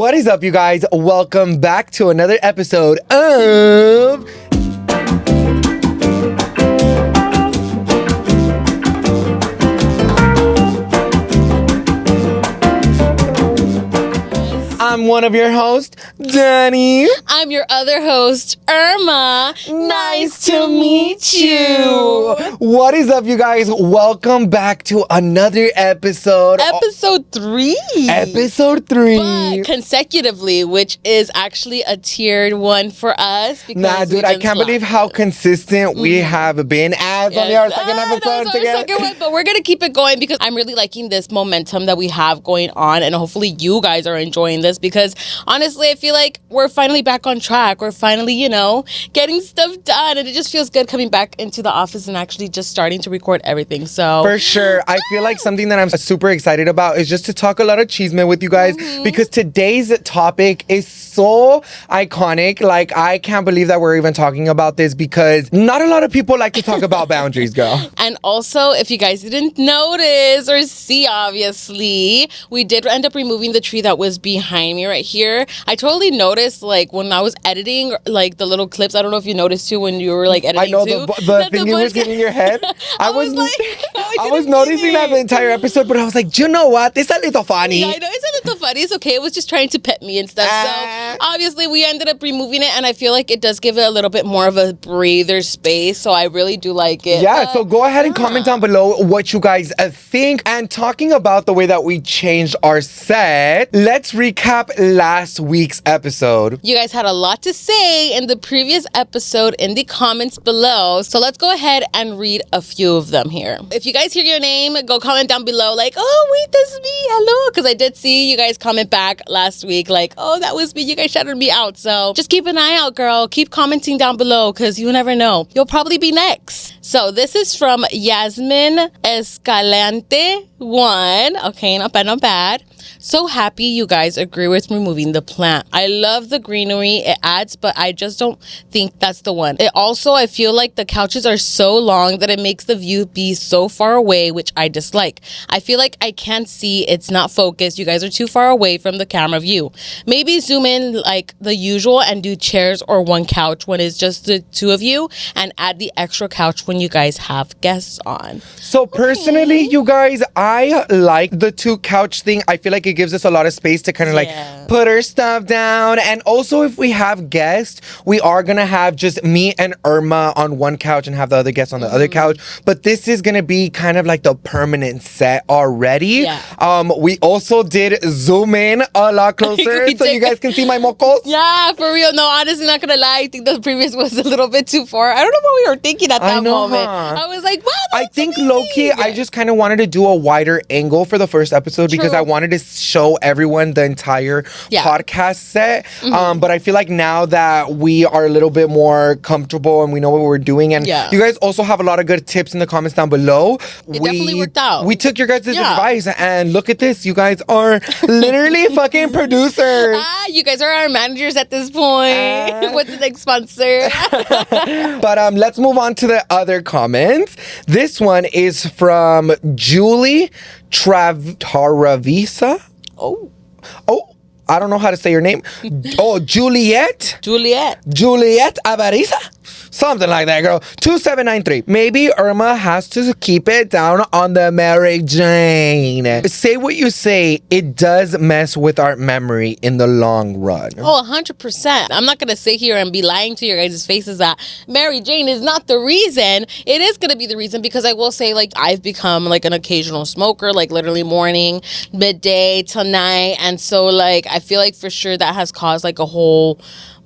What is up, you guys? Welcome back to another episode of I'm one of your hosts, Danny. I'm your other host, Irma. Nice to meet you. What is up, you guys? Welcome back to another episode. Episode 3. Episode 3. But consecutively, which is actually a tiered one for us. Nah, dude, I can't believe how consistent we have been as on our second episode together. But we're going to keep it going because I'm really liking this momentum that we have going on. And hopefully you guys are enjoying this because honestly, I feel like we're finally back on track. We're finally, getting stuff done. And it just feels good coming back into the office and actually just starting to record everything. So for sure. I feel like something that I'm super excited about is just to talk a lot of chisme with you guys because today's topic is so iconic. Like, I can't believe that we're even talking about this because not a lot of people like to talk about boundaries, girl. And also, if you guys didn't notice or see, obviously, we did end up removing the tree that was behind me right here. I totally noticed, like, when I was editing, like, the little clips. I don't know if you noticed, too, when you were, like, editing, I know the thing you were getting in your head. I was noticing that the entire episode, but I was like, you know what? This is a little funny. Yeah, I know. It's a little funny. It's okay. It was just trying to pet me and stuff. So, obviously, we ended up removing it, and I feel like it does give it a little bit more of a breather space, so I really do like it. Yeah, so go ahead and comment down below what you guys think. And talking about the way that we changed our set, let's recap last week's episode. You guys had a lot to say in the previous episode in the comments below, so let's go ahead and read a few of them here. If you guys hear your name, go comment down below like, oh, wait, this is me, hello, because I did see you guys comment back last week like, oh, that was me, you guys shouted me out. So just keep an eye out, girl. Keep commenting down below because you never know. You'll probably be next. So this is from Yasmin Escalante 1. Okay, not bad, not bad. So happy you guys agree with removing the plant. I love the greenery it adds, but I just don't think that's the one. It also, I feel like the couches are so long that it makes the view be so far away, which I dislike. I feel like I can't see, it's not focused. You guys are too far away from the camera view. Maybe zoom in like the usual and do chairs or one couch when it's just the two of you and add the extra couch when you guys have guests on. So personally, you guys, I like the two couch thing. I feel like it gives us a lot of space to kind of like put our stuff down. And also, if we have guests, we are gonna have just me and Irma on one couch and have the other guests on the other couch. But this is gonna be kind of like the permanent set already. We also did zoom in a lot closer so you guys can see my mocos. Yeah, for real. No, honestly, not gonna lie, I think the previous was a little bit too far. I don't know what we were thinking at that moment. I was like, wow, I think low-key, I just kind of wanted to do a wider angle for the first episode because I wanted to show everyone the entire podcast set. But I feel like now that we are a little bit more comfortable and we know what we're doing, and you guys also have a lot of good tips in the comments down below. It definitely worked out. We took your guys' advice, and look at this. You guys are literally fucking producers. You guys are our managers at this point. What's the next sponsor? But let's move on to the other comments. This one is from Julie Taravisa. Oh, I don't know how to say your name. Oh, Juliet Avariza. Something like that, girl. 2793. Maybe Irma has to keep it down on the Mary Jane. Say what you say, it does mess with our memory in the long run. Oh, 100%. I'm not going to sit here and be lying to your guys' faces that Mary Jane is not the reason. It is going to be the reason because I will say, like, I've become, like, an occasional smoker, like, literally morning, midday, till night. And so, like, I feel like for sure that has caused, like, a whole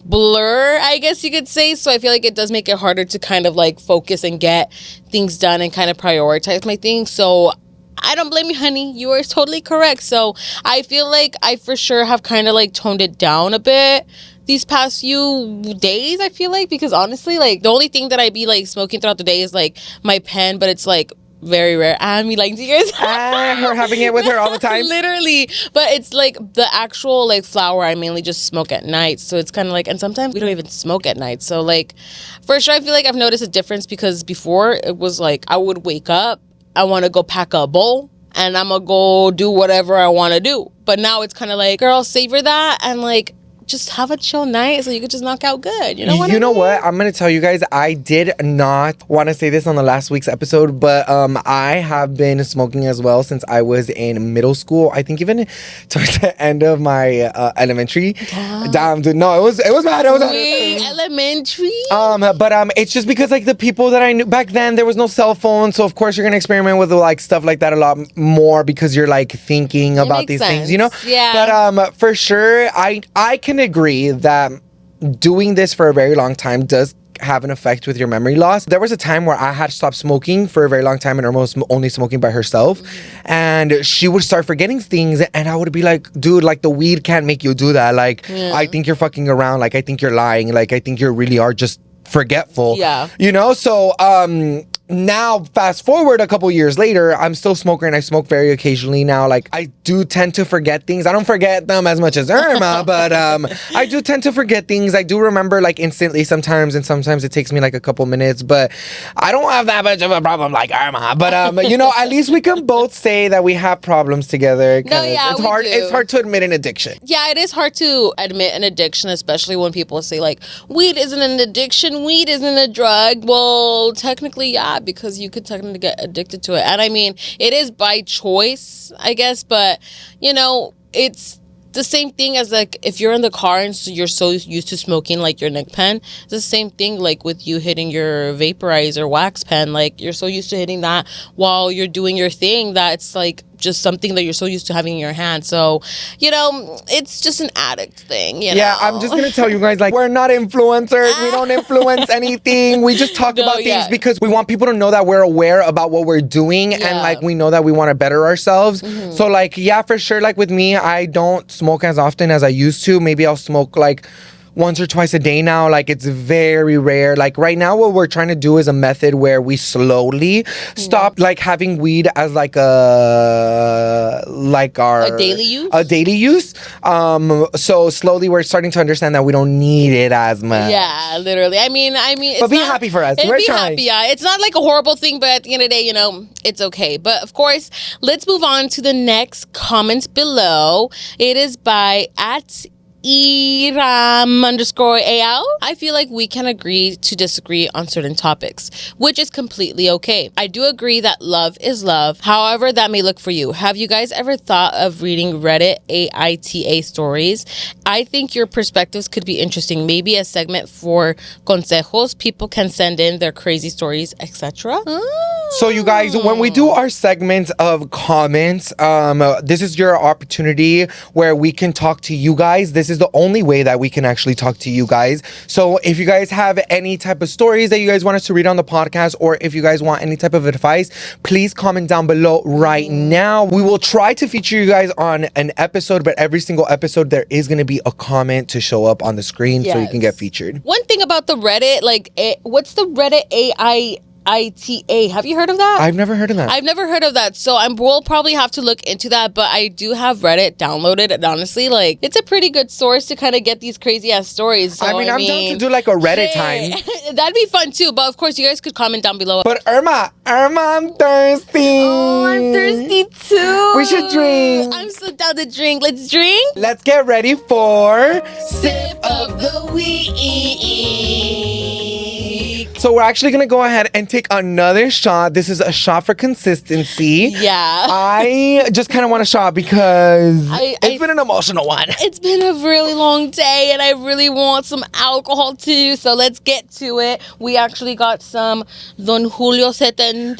blur, I guess you could say. So I feel like it does make it harder to kind of like focus and get things done and kind of prioritize my things. So I don't blame you, honey. You are totally correct. So I feel like I for sure have kind of like toned it down a bit these past few days, I feel like, because honestly, like the only thing that I be like smoking throughout the day is like my pen, but it's like very rare. I'm lying to you guys. Her having it with her all the time. Literally. But it's like the actual like flower I mainly just smoke at night. So it's kind of like, and sometimes we don't even smoke at night. So like for sure I feel like I've noticed a difference because before it was like I would wake up, I want to go pack a bowl and I'm going to go do whatever I want to do. But now it's kind of like, girl, savor that and like just have a chill night so you could just knock out good. You know what I mean? What? I'm going to tell you guys, I did not want to say this on the last week's episode, but I have been smoking as well since I was in middle school. I think even towards the end of my elementary. Damn, dude. No, it was bad. It was Wait, elementary? But it's just because like the people that I knew back then, there was no cell phone. So of course you're going to experiment with like stuff like that a lot more because you're like thinking about these things, you know? Yeah. But for sure, I can agree that doing this for a very long time does have an effect with your memory loss. There was a time where I had stopped smoking for a very long time and Irma was only smoking by herself. And she would start forgetting things and I would be like, dude, like the weed can't make you do that. Like, I think you're fucking around. Like, I think you're lying. Like, I think you really are just forgetful. Yeah. You know? So, now fast forward a couple years later, I'm still a smoker and I smoke very occasionally now. Like I do tend to forget things. I don't forget them as much as Irma, but I do tend to forget things. I do remember like instantly sometimes, and sometimes it takes me like a couple minutes, but I don't have that much of a problem like Irma. But at least we can both say that we have problems together. No, yeah, it's hard. do. It's hard to admit an addiction. Yeah, it is hard to admit an addiction, especially when people say like weed isn't an addiction, weed isn't a drug. Well, technically, yeah, because you could technically get addicted to it. And I mean, it is by choice, I guess, but it's the same thing as like if you're in the car and so you're so used to smoking like your neck pen. It's the same thing like with you hitting your vaporizer wax pen. Like you're so used to hitting that while you're doing your thing that it's like just something that you're so used to having in your hand. So, it's just an addict thing, Yeah, I'm just going to tell you guys, like, we're not influencers. We don't influence anything. We just talk about things because we want people to know that we're aware about what we're doing and, like, we know that we want to better ourselves. So, like, yeah, for sure, like, with me, I don't smoke as often as I used to. Maybe I'll smoke, like, once or twice a day now. Like it's very rare. Like right now what we're trying to do is a method where we slowly stop like having weed as like our daily use. So slowly we're starting to understand that we don't need it as much. Yeah, literally. I mean it's but be happy for us. We're trying. Happy, yeah. It's not like a horrible thing, but at the end of the day, it's okay. But of course, let's move on to the next comment below. It is by @Iram_AL. I feel like we can agree to disagree on certain topics, which is completely okay. I do agree that love is love, however that may look for you. Have you guys ever thought of reading Reddit AITA stories? I think your perspectives could be interesting. Maybe a segment for consejos. People can send in their crazy stories, etc. So you guys, when we do our segments of comments, this is your opportunity where we can talk to you guys. This is the only way that we can actually talk to you guys. So if you guys have any type of stories that you guys want us to read on the podcast, or if you guys want any type of advice, please comment down below right now. We will try to feature you guys on an episode, but every single episode there is going to be a comment to show up on the screen so you can get featured. One thing about the Reddit, what's the Reddit AITA? Have you heard of that? I've never heard of that. I've never heard of that. So we'll probably have to look into that. But I do have Reddit downloaded. And honestly, like, it's a pretty good source to kind of get these crazy ass stories. So, I'm down to do like a Reddit time. That'd be fun too. But of course, you guys could comment down below. But Irma, I'm thirsty. Oh, I'm thirsty too. We should drink. I'm so down to drink. Let's drink. Let's get ready for Sip of the Week. So we're actually going to go ahead and take another shot. This is a shot for consistency. Yeah. I just kind of want a shot because it's been an emotional one. It's been a really long day and I really want some alcohol too. So let's get to it. We actually got some Don Julio 70.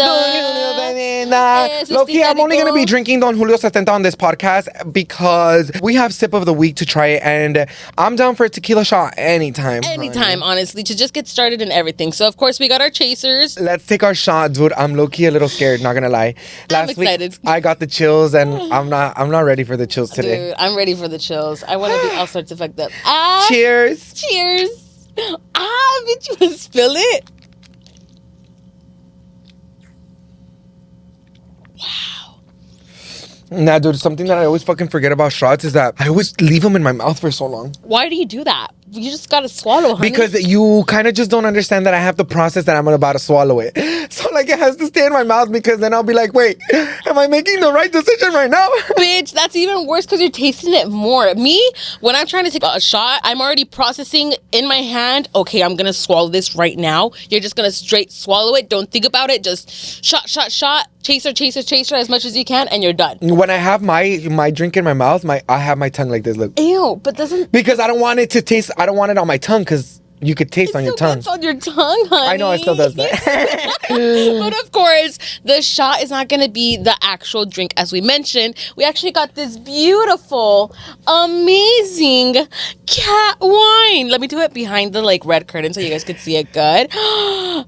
Low-key, I'm only going to be drinking Don Julio 70 on this podcast because we have Sip of the Week to try it, and I'm down for a tequila shot anytime. Anytime, honestly, to just get started and everything. So, of course, we got our chasers. Let's take our shot, dude. I'm low-key a little scared, not gonna lie. I'm excited. Week, I got the chills, and I'm not ready for the chills today. Dude, I'm ready for the chills. I want to be all sorts of fucked up. Cheers. Cheers. Bitch, you want to spill it? Wow. Nah, dude, something that I always fucking forget about shots is that I always leave them in my mouth for so long. Why do you do that? you just gotta swallow, honey. Because you kind of just don't understand that I have to process that I'm about to swallow it. So like it has to stay in my mouth because then I'll be like, wait, am I making the right decision right now? Bitch, that's even worse because you're tasting it more. Me, when I'm trying to take a shot, I'm already processing in my hand, okay, I'm gonna swallow this right now. You're just gonna straight swallow it. Don't think about it. Just shot, chaser, as much as you can, and you're done. When I have my drink in my mouth, I have my tongue like this, look. Ew, but doesn't... Because I don't want it to taste, I don't want it on my tongue because you could taste on your tongue. It's on your tongue, honey. I know it still does that. But of course, the shot is not going to be the actual drink as we mentioned. We actually got this beautiful, amazing cat wine. Let me do it behind the like red curtain so you guys could see it good.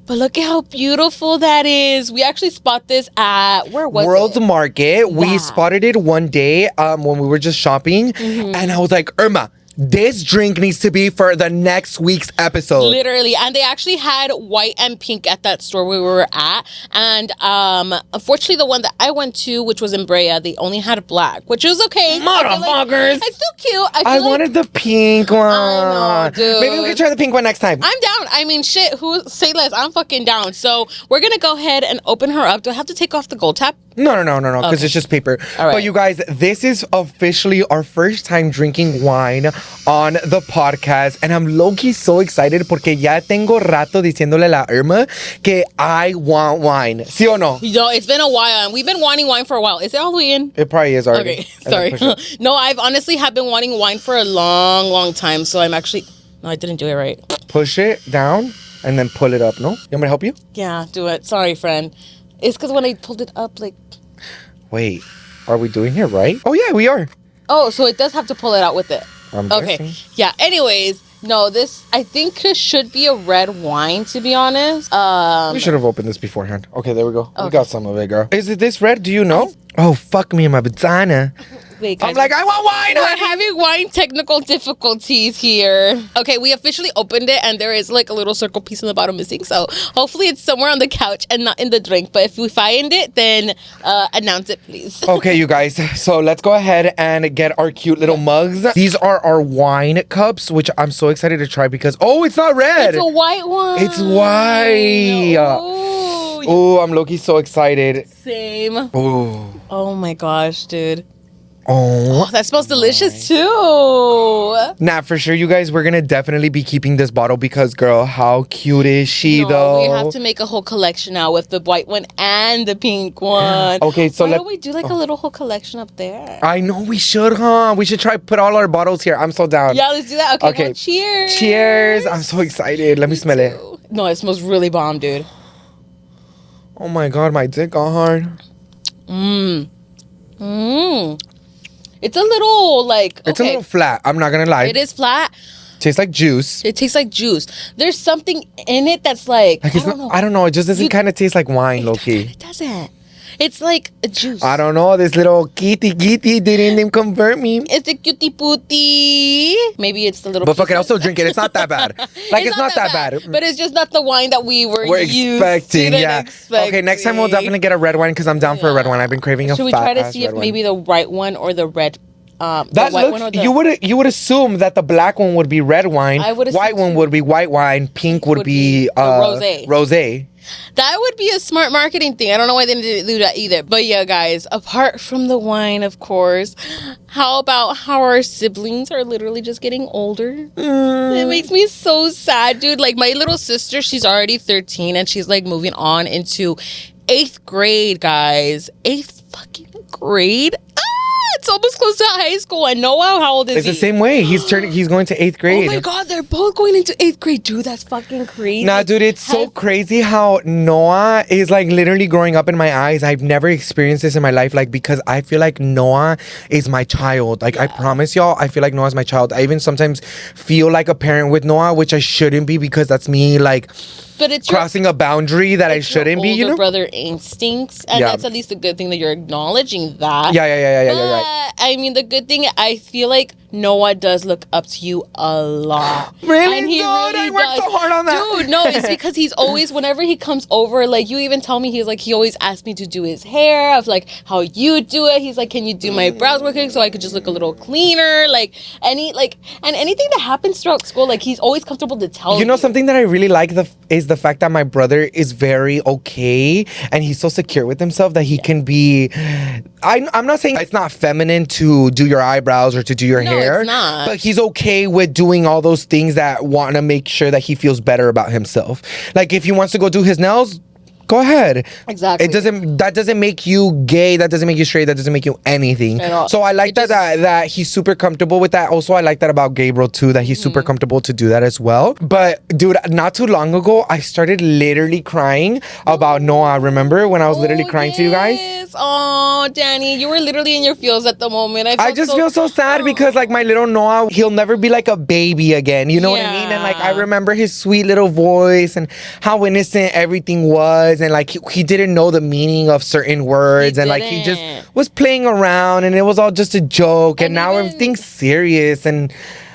But look at how beautiful that is. We actually spot this at, where was World's it? Market. We spotted it one day when we were just shopping. And I was like, Irma, this drink needs to be for the next week's episode. Literally. And they actually had white and pink at that store we were at. And unfortunately, the one that I went to, which was in Brea, they only had black, which was okay. Motherfuckers. It's still cute. I wanted the pink one. I know, dude. Maybe we could try the pink one next time. I'm down. I mean, shit, say less. I'm fucking down. So we're going to go ahead and open her up. Do I have to take off the gold tap? No, because it's just paper. All right. But you guys, this is officially our first time drinking wine on the podcast. And I'm low-key so excited porque ya tengo rato diciéndole a la Irma que I want wine. ¿Sí o no? No, it's been a while. And we've been wanting wine for a while. Is it all the way in? It probably is already. Okay, sorry. No, I've honestly have been wanting wine for a long, long time. So I'm actually... No, I didn't do it right. Push it down and then pull it up, no? You want me to help you? Yeah, do it. Sorry, friend. It's because when I pulled it up, like... Wait, are we doing it right? Oh, yeah, we are. Oh, so it does have to pull it out with it. Okay. Guessing. Yeah, anyways, no, this, I think this should be a red wine, to be honest. We should have opened this beforehand. Okay, there we go. Okay. We got some of it, girl. Is it this red? Do you know? Oh, fuck me in my vagina. Wait, guys, I'm like, I want wine. We're having wine technical difficulties here. Okay, we officially opened it, and there is like a little circle piece in the bottom missing. So hopefully it's somewhere on the couch and not in the drink. But if we find it, then announce it, please. Okay, you guys. So let's go ahead and get our cute little mugs. These are our wine cups, which I'm so excited to try because, oh, it's not red. It's a white one. It's white. Oh, I'm low-key so excited. Same. Oh my gosh, dude. Oh, that smells delicious too. Nah, for sure, you guys, we're gonna definitely be keeping this bottle because, girl, how cute is she, though? We have to make a whole collection now with the white one and the pink one. Okay, so why don't we do like a little whole collection up there? I know we should, huh? We should try put all our bottles here. I'm so down. Yeah, let's do that. Okay, well, cheers. Cheers. I'm so excited. Let me smell it. No, it smells really bomb, dude. Oh my God, my dick got hard. It's a little like... It's a little flat. I'm not going to lie. It is flat. Tastes like juice. It tastes like juice. There's something in it that's like I don't know. It just doesn't kind of taste like wine, low-key. It doesn't. It's like a juice. I don't know. This little kitty didn't even convert me. It's a cutie pootie. Maybe it's the little... But fuck it, I'll still drink it. It's not that bad. Like, it's not that bad. But it's just not the wine that we're expecting. Yeah. Okay, next time we'll definitely get a red wine because I'm down for a red wine. I've been craving a fat ass red wine. Should we try to see if maybe the white one or the red... that looks. You would assume that the black one would be red wine. White one would be white wine. Pink would be rosé. That would be a smart marketing thing. I don't know why they didn't do that either. But yeah, guys, apart from the wine, of course, how about how our siblings are literally just getting older? It makes me so sad, dude. Like, my little sister, she's already 13 and she's like moving on into 8th grade, guys. 8th fucking grade. It's almost close to high school. And Noah, how old is he? It's the same way. He's going to 8th grade. Oh my God, they're both going into 8th grade. Dude, that's fucking crazy. Nah, dude, it's so crazy how Noah is like literally growing up in my eyes. I've never experienced this in my life, like, because I feel like Noah is my child. Like, I promise y'all, I feel like Noah's my child. I even sometimes feel like a parent with Noah, which I shouldn't be because that's me, like... But it's crossing a boundary that I shouldn't be, you know? Brother instincts, and that's at least a good thing that you're acknowledging that. Yeah, right. I mean, the good thing, I feel like Noah does look up to you a lot. Really? And he Dude, really I worked so hard on that. Dude, no, it's because he's always, whenever he comes over, like, you even tell me, he's like, he always asks me to do his hair. I was like, how you do it? He's like, can you do my brows real quick so I could just look a little cleaner? Like, and anything that happens throughout school, like, he's always comfortable to tell you. You know, something that I really like is the fact that my brother is very okay and he's so secure with himself that he can be. I'm not saying it's not feminine to do your eyebrows or to do your hair. It's not. But he's okay with doing all those things that want to make sure that he feels better about himself. Like if he wants to go do his nails, go ahead. Exactly. That doesn't make you gay. That doesn't make you straight. That doesn't make you anything. So I like that he's super comfortable with that. Also, I like that about Gabriel too, that he's super comfortable to do that as well. But dude, not too long ago, I started literally crying about Noah. Remember when I was literally crying to you guys? Oh, Danny, you were literally in your feels at the moment. I just feel so sad because like my little Noah, he'll never be like a baby again. You know what I mean? And like I remember his sweet little voice and how innocent everything was. And like he didn't know the meaning of certain words. And like he just was playing around and it was all just a joke. And now everything's serious and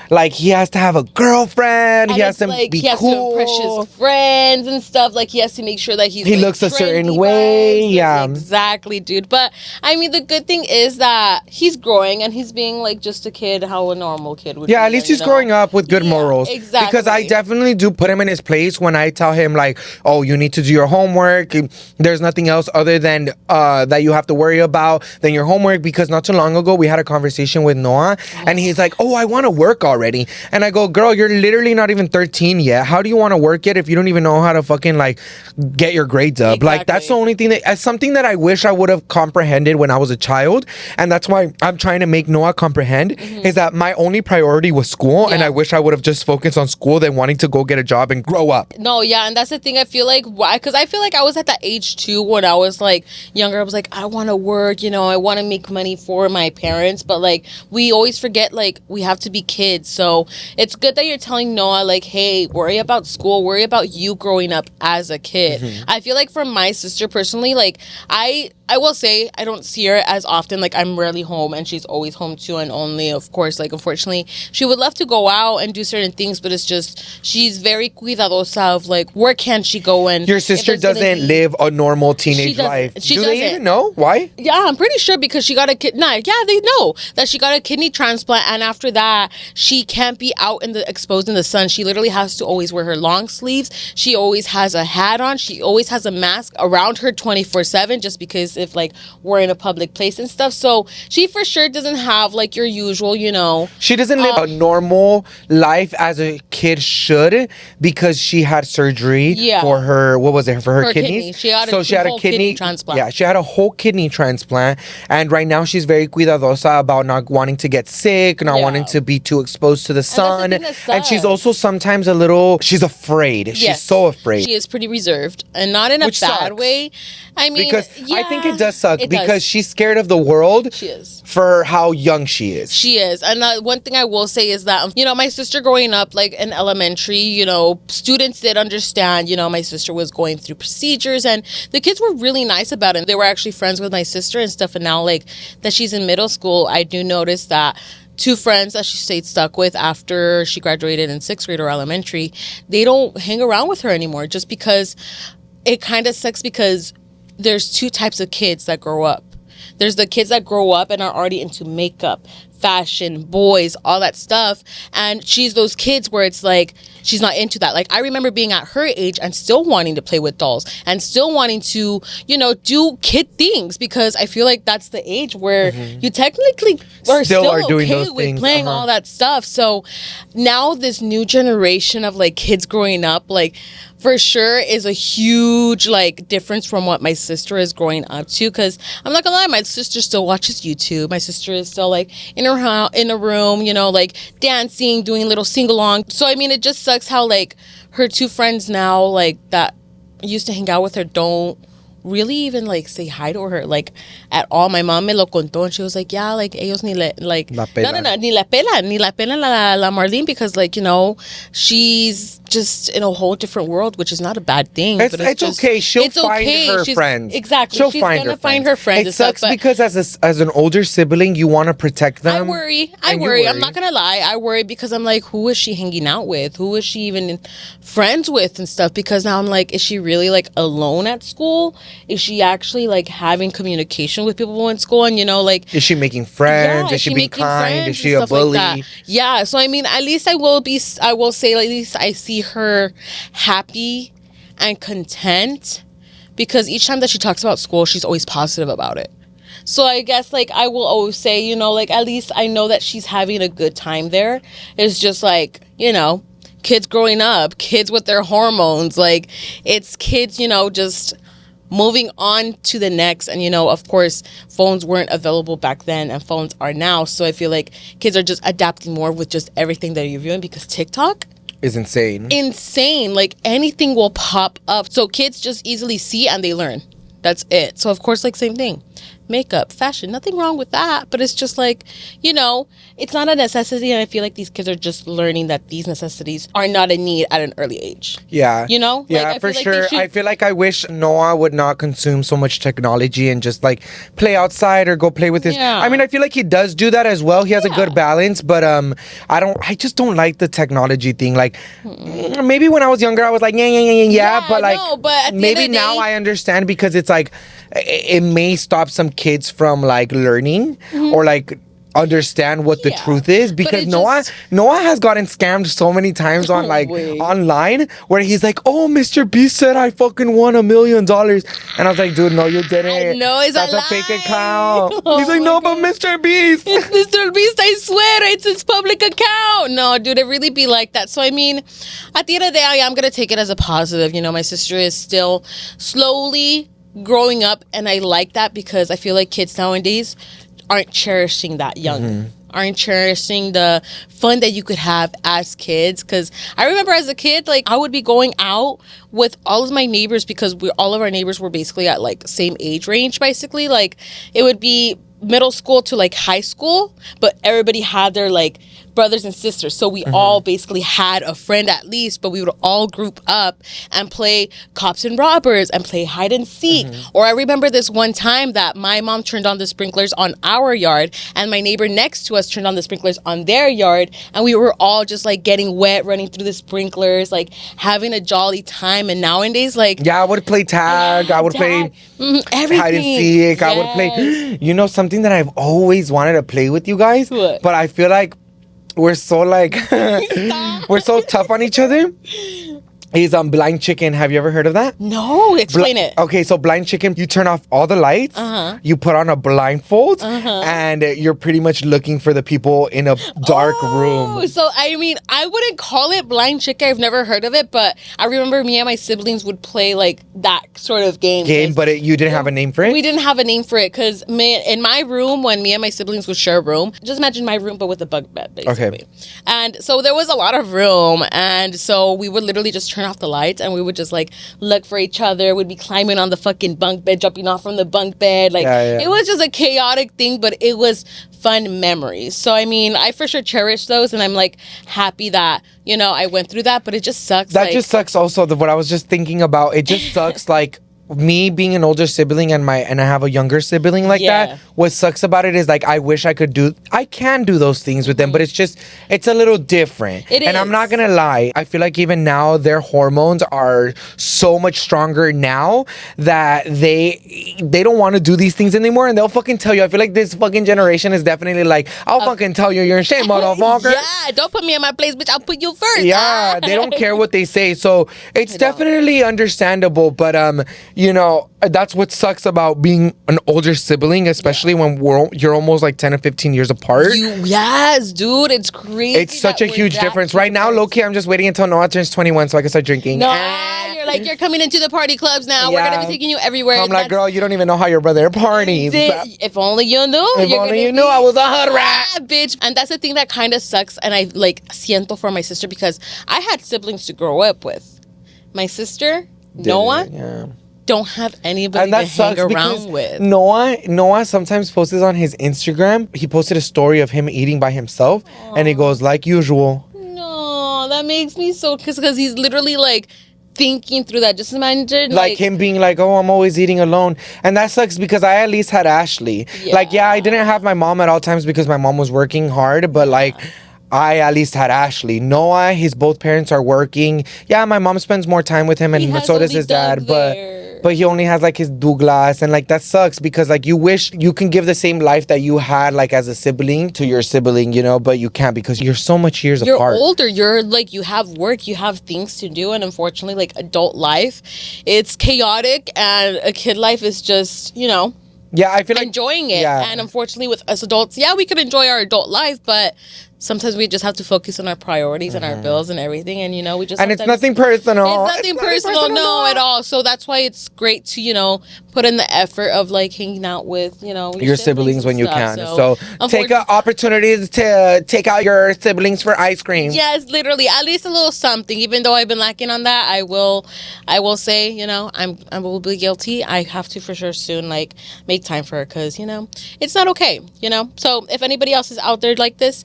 like he has to have a girlfriend. And he has to like, be he has cool. to impress his friends and stuff. Like he has to make sure that he looks a certain way. Yeah, exactly, dude. But I mean, the good thing is that he's growing and he's being like just a kid, how a normal kid would. Yeah, at least he's growing up with good morals. Exactly. Because I definitely do put him in his place when I tell him like, oh, you need to do your homework. There's nothing else other than that you have to worry about than your homework. Because not too long ago we had a conversation with Noah and he's like, oh, I want to work already. And I go, girl, you're literally not even 13 yet. How do you want to work yet if you don't even know how to fucking like get your grades up? Exactly. Like that's the only thing that something that I wish I would have comprehended when I was a child. And that's why I'm trying to make Noah comprehend is that my only priority was school. And I wish I would have just focused on school than wanting to go get a job and grow up. No, yeah. And that's the thing. I feel like why? Because I feel like I was at that age too when I was like younger. I was like, I want to work, you know, I want to make money for my parents. But like we always forget like we have to be kids. So it's good that you're telling Noah like, hey, worry about school, worry about you growing up as a kid. I feel like for my sister personally, like I will say I don't see her as often. Like I'm rarely home and she's always home too. And only, of course, like unfortunately, she would love to go out and do certain things, but it's just she's very cuidadosa of like where can she go and your sister doesn't live a normal teenage life. Do they even know why? Yeah, I'm pretty sure because she got a kid. Nah, yeah, they know that she got a kidney transplant, and after that, she can't be out exposed in the sun. She literally has to always wear her long sleeves. She always has a hat on. She always has a mask around her 24/7, just because if like we're in a public place and stuff. So she for sure doesn't have like your usual, you know. She doesn't live a normal life as a kid should because she had surgery for her. What was it for her kidneys? She had a kidney transplant. Yeah, she had a whole kidney transplant, and right now she's very cuidadosa about not wanting to get sick, not wanting to be too exposed to the sun, and she's also sometimes a little. She's afraid. She's so afraid. She is pretty reserved, and not in a bad way. I mean, because I think it does suck because she's scared of the world. She is for how young she is. She is, and one thing I will say is that you know my sister growing up like in elementary, you know, students did understand. You know, my sister was going through procedures, and the kids were really nice about it. They were actually friends with my sister and stuff. And now, like that she's in middle school, I do notice that two friends that she stayed stuck with after she graduated in 6th grade or elementary, they don't hang around with her anymore, just because it kind of sucks because there's two types of kids that grow up. There's the kids that grow up and are already into makeup, fashion, boys, all that stuff. And she's those kids where it's like, she's not into that. Like, I remember being at her age and still wanting to play with dolls and still wanting to, you know, do kid things, because I feel like that's the age where you technically are still doing okay with things. Playing all that stuff. So now this new generation of like kids growing up, like, for sure is a huge like difference from what my sister is growing up to, because I'm not gonna lie, my sister still watches YouTube. My sister is still like in a room, you know, like dancing, doing little sing-along. So I mean, it just sucks how like her two friends now like that used to hang out with her don't really even like say hi to her like at all. My mom me lo contó and she was like, yeah, like ellos ni le like la pela. No, ni la pela la Marlene, because like, you know, she's just in a whole different world, which is not a bad thing. It's okay. She'll find her friends. Exactly. She's gonna find her friends. It sucks because as an older sibling, you want to protect them. I worry. I'm not gonna lie. I worry because I'm like, who is she hanging out with? Who is she even friends with and stuff? Because now I'm like, is she really like alone at school? Is she actually like having communication with people in school? And like, is she making friends? Is she being kind? Is she a bully? Like yeah. So I mean, at least I will say, at least I see her happy and content, because each time that she talks about school, she's always positive about it. So I guess like I will always say, like at least I know that she's having a good time there. It's just like, kids growing up, kids with their hormones, like it's kids, just moving on to the next. And, of course, phones weren't available back then and phones are now. So I feel like kids are just adapting more with just everything that you're viewing, because TikTok is insane. Like anything will pop up. So kids just easily see and they learn. That's it. So of course, like same thing. Makeup, fashion, nothing wrong with that. But it's just like, it's not a necessity. And I feel like these kids are just learning that these necessities are not a need at an early age. Yeah. Yeah, for sure. I feel like I wish Noah would not consume so much technology and just like play outside or go play with his. Yeah. I mean, I feel like he does do that as well. He has a good balance, but I just don't like the technology thing. Like maybe when I was younger, I was like, yeah, but like no, but at the maybe end of the now day, I understand, because it's like it may stop some kids from like learning or like understand what the truth is, because Noah has gotten scammed so many times on like online, where he's like, oh, Mr. Beast said I fucking won $1 million, and I was like, dude, no, you didn't. No, it's that's a fake lie. account. Oh He's like, no, but Mr. Beast. It's Mr. Beast, I swear, it's his public account. No, dude, it really be like that. So I mean, at the end of the day, I am gonna take it as a positive. My sister is still slowly growing up, and I like that, because I feel like kids nowadays aren't cherishing that young, aren't cherishing the fun that you could have as kids. Because I remember as a kid, like I would be going out with all of my neighbors, because all of our neighbors were basically at like same age range, basically. Like it would be middle school to like high school, but everybody had their like brothers and sisters, so we all basically had a friend at least, but we would all group up and play cops and robbers and play hide and seek. Or I remember this one time that my mom turned on the sprinklers on our yard, and my neighbor next to us turned on the sprinklers on their yard, and we were all just like getting wet, running through the sprinklers, like having a jolly time. And nowadays, like, I would play tag, I would play everything, hide and seek, I would play something that I've always wanted to play with you guys. What? But I feel like we're so like we're so tough on each other. Is Blind Chicken. Have you ever heard of that? No, explain it. Okay, so Blind Chicken, you turn off all the lights, you put on a blindfold, and you're pretty much looking for the people in a dark room. So, I mean, I wouldn't call it Blind Chicken. I've never heard of it, but I remember me and my siblings would play like that sort of game. But you didn't have a name for it? We didn't have a name for it, because in my room, when me and my siblings would share a room, just imagine my room, but with a bunk bed, basically. Okay. And so there was a lot of room, and so we would literally just turn off the lights, and we would just like look for each other. We'd be climbing on the fucking bunk bed, jumping off from the bunk bed. Like it was just a chaotic thing, but it was fun memories. So I mean, I for sure cherish those, and I'm like happy that I went through that. But it just sucks. That just sucks. Also, what I was just thinking about, it just sucks. Like me being an older sibling and I have a younger sibling like that. What sucks about it is like I wish I can do those things with them, but it's a little different. And I'm not gonna lie, I feel like even now their hormones are so much stronger now that they don't want to do these things anymore, and they'll fucking tell you. I feel like this fucking generation is definitely like, I'll fucking tell you you're in shame, motherfucker. Yeah, don't put me in my place, bitch. I'll put you first. Yeah, they don't care what they say. So it's definitely understandable, but that's what sucks about being an older sibling, especially when you're almost like 10 or 15 years apart. Yes, dude, it's crazy. It's such a huge difference. Right now, low-key, I'm just waiting until Noah turns 21 so I can start drinking. No, you're coming into the party clubs now. We're going to be taking you everywhere. I'm like, girl, you don't even know how your brother parties. If only you knew. If only you knew I was a hood rat. Bitch. And that's the thing that kind of sucks, and I like siento for my sister, because I had siblings to grow up with. My sister, Noah, don't have anybody to hang around with. Noah sometimes posts on his Instagram. He posted a story of him eating by himself, and it goes like usual. No, that makes me so, because he's literally like thinking through that. Just imagine like him being like, oh, I'm always eating alone. And that sucks because I at least had Ashley. Yeah. Like, yeah, I didn't have my mom at all times because my mom was working hard, but like I at least had Ashley. Noah, his both parents are working. Yeah, my mom spends more time with him, and so does his dad. But he only has like his Douglas, and like that sucks because like you wish you can give the same life that you had like as a sibling to your sibling, you know, but you can't because you're so much years apart. You're older. You're like, you have work, you have things to do, and unfortunately, like adult life, it's chaotic, and a kid life is just, you know. Yeah, I feel like enjoying it. Yeah. And unfortunately, with us adults, yeah, we could enjoy our adult life, but sometimes we just have to focus on our priorities and our bills and everything, and you know, we just. And it's nothing personal. It's nothing personal, no, at all. So that's why it's great to, you know, put in the effort of like hanging out with, you know, your siblings when you can. So take an opportunity to take out your siblings for ice cream. Yes, literally, at least a little something. Even though I've been lacking on that, I will say, you know, I will be guilty. I have to for sure soon, like, make time for her, because you know it's not okay, you know. So if anybody else is out there like this,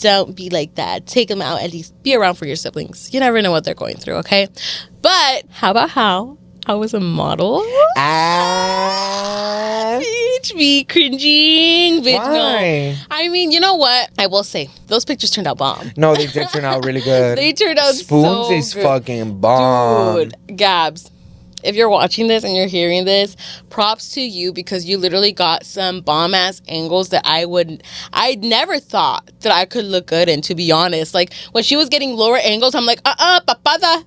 don't be like that. Take them out. At least be around for your siblings. You never know what they're going through, okay? But how about how I was a model? Bitch, be cringing. Bitch, why? No. I mean, you know what? I will say, those pictures turned out bomb. No, they did turn out really good. They turned out Spoons so is good. fucking bomb. Dude, Gabs, if you're watching this and you're hearing this, props to you, because you literally got some bomb ass angles that I'd never thought that I could look good in, to be honest. Like when she was getting lower angles, I'm like, papada.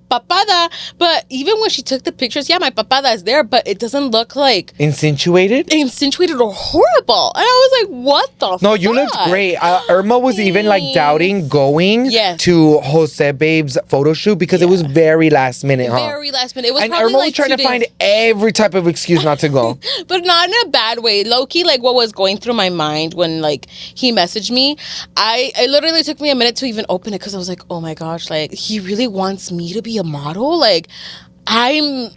But even when she took the pictures, yeah, my papada is there, but it doesn't look like insinuated or horrible. And I was like, what the fuck? No, you looked great. Irma was even like doubting going to Jose Babe's photo shoot because it was very last minute, huh? Very last minute. It was and probably Irma like was trying to find every type of excuse not to go. But not in a bad way. Low-key, like what was going through my mind when like he messaged me, it literally took me a minute to even open it, because I was like, oh my gosh, like he really wants me to be a model? Like why?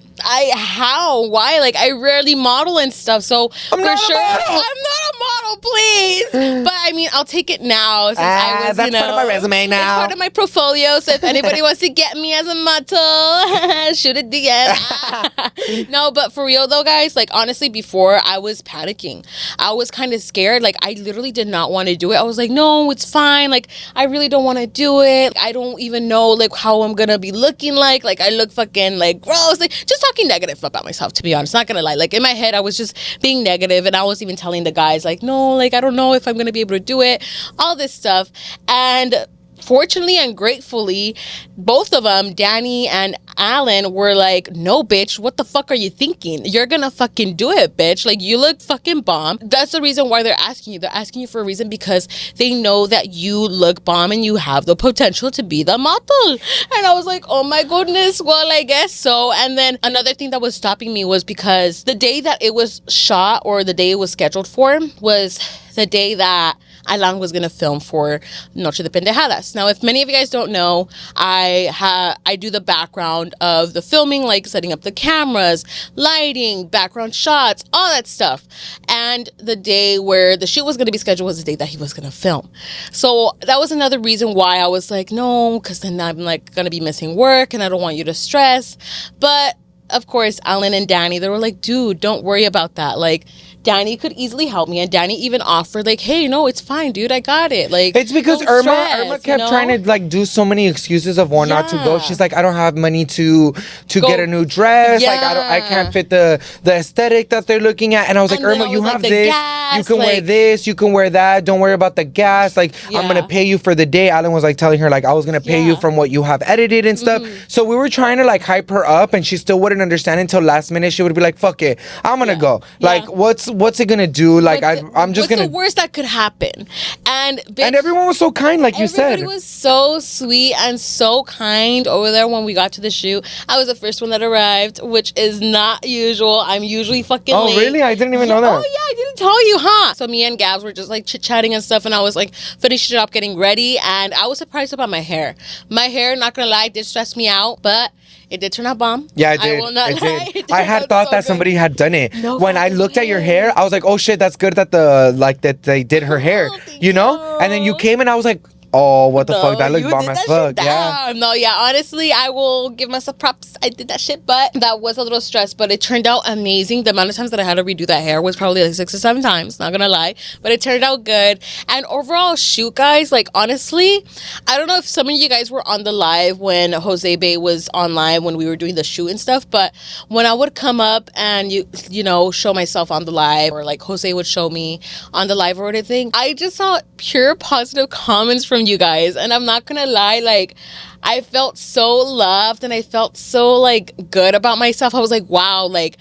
Like I rarely model and stuff, so I'm not a model, please. But I mean, I'll take it now since I was, that's part of my resume now. It's part of my portfolio, so if anybody wants to get me as a model, shoot a DM. No, but for real though, guys, like honestly, before I was panicking. I was kind of scared. Like I literally did not want to do it. I was like, no, it's fine. Like I really don't want to do it. I don't even know like how I'm gonna be looking like. Like I look fucking like gross. Like just talking negative about myself, to be honest. Not gonna lie. Like in my head, I was just being negative, and I was even telling the guys like, no, like I don't know if I'm gonna be able to do it. All this stuff. And fortunately and gratefully, both of them, Danny and Alan, were like, no, bitch, what the fuck are you thinking? You're gonna fucking do it, bitch. Like, you look fucking bomb. That's the reason why they're asking you. They're asking you for a reason, because they know that you look bomb and you have the potential to be the model. And I was like, oh my goodness, well, I guess so. And then another thing that was stopping me was because the day that it was shot, or the day it was scheduled for, was the day that Alan was gonna film for Noche de Pendejadas. Now, if many of you guys don't know, I do the background of the filming, like setting up the cameras, lighting, background shots, all that stuff. And the day where the shoot was gonna be scheduled was the day that he was gonna film. So that was another reason why I was like, no, because then I'm like gonna be missing work, and I don't want you to stress. But of course, Alan and Danny, they were like, dude, don't worry about that. Like, Danny could easily help me, and Danny even offered like, hey, no, it's fine, dude, I got it. Like, it's because Irma kept trying to like do so many excuses of not to go. She's like, I don't have money to get a new dress. Like I can't fit the aesthetic that they're looking at. And I was like, Irma, you have this, you can wear this, you can wear that, don't worry about the gas. Like, I'm gonna pay you for the day. Alan was like telling her like, I was gonna pay you from what you have edited and stuff. So we were trying to like hype her up, and she still wouldn't understand until last minute. She would be like, fuck it, I'm gonna go. Like, what's it gonna do? Like, I'm just gonna. What's the worst that could happen? And everyone was so kind, like you said. Everybody was so sweet and so kind over there when we got to the shoot. I was the first one that arrived, which is not usual. I'm usually fucking late. Oh, really? I didn't even know that. Oh, yeah, I didn't tell you, huh? So me and Gabs were just like chit-chatting and stuff, and I was like finishing up getting ready, and I was surprised about my hair. My hair, not gonna lie, did stress me out, but it did turn out bomb. Yeah, it did. I will not lie. I had thought that somebody had done it. No, when I looked at your hair, I was like, oh shit, that's good that they did her hair. You know? And then you came and I was like, Oh, what the fuck? That looked you bomb did as that fuck. shit Yeah. down. No, yeah, honestly, I will give myself props. I did that shit, but that was a little stress, but it turned out amazing. The amount of times that I had to redo that hair was probably like 6 or 7 times, not gonna lie, but it turned out good. And overall shoot, guys, like honestly, I don't know if some of you guys were on the live when Jose Bay was on live when we were doing the shoot and stuff, but when I would come up and you know, show myself on the live, or like Jose would show me on the live or anything, I just saw pure positive comments from you guys, and I'm not gonna lie, like I felt so loved and I felt so like good about myself. I was like, wow, like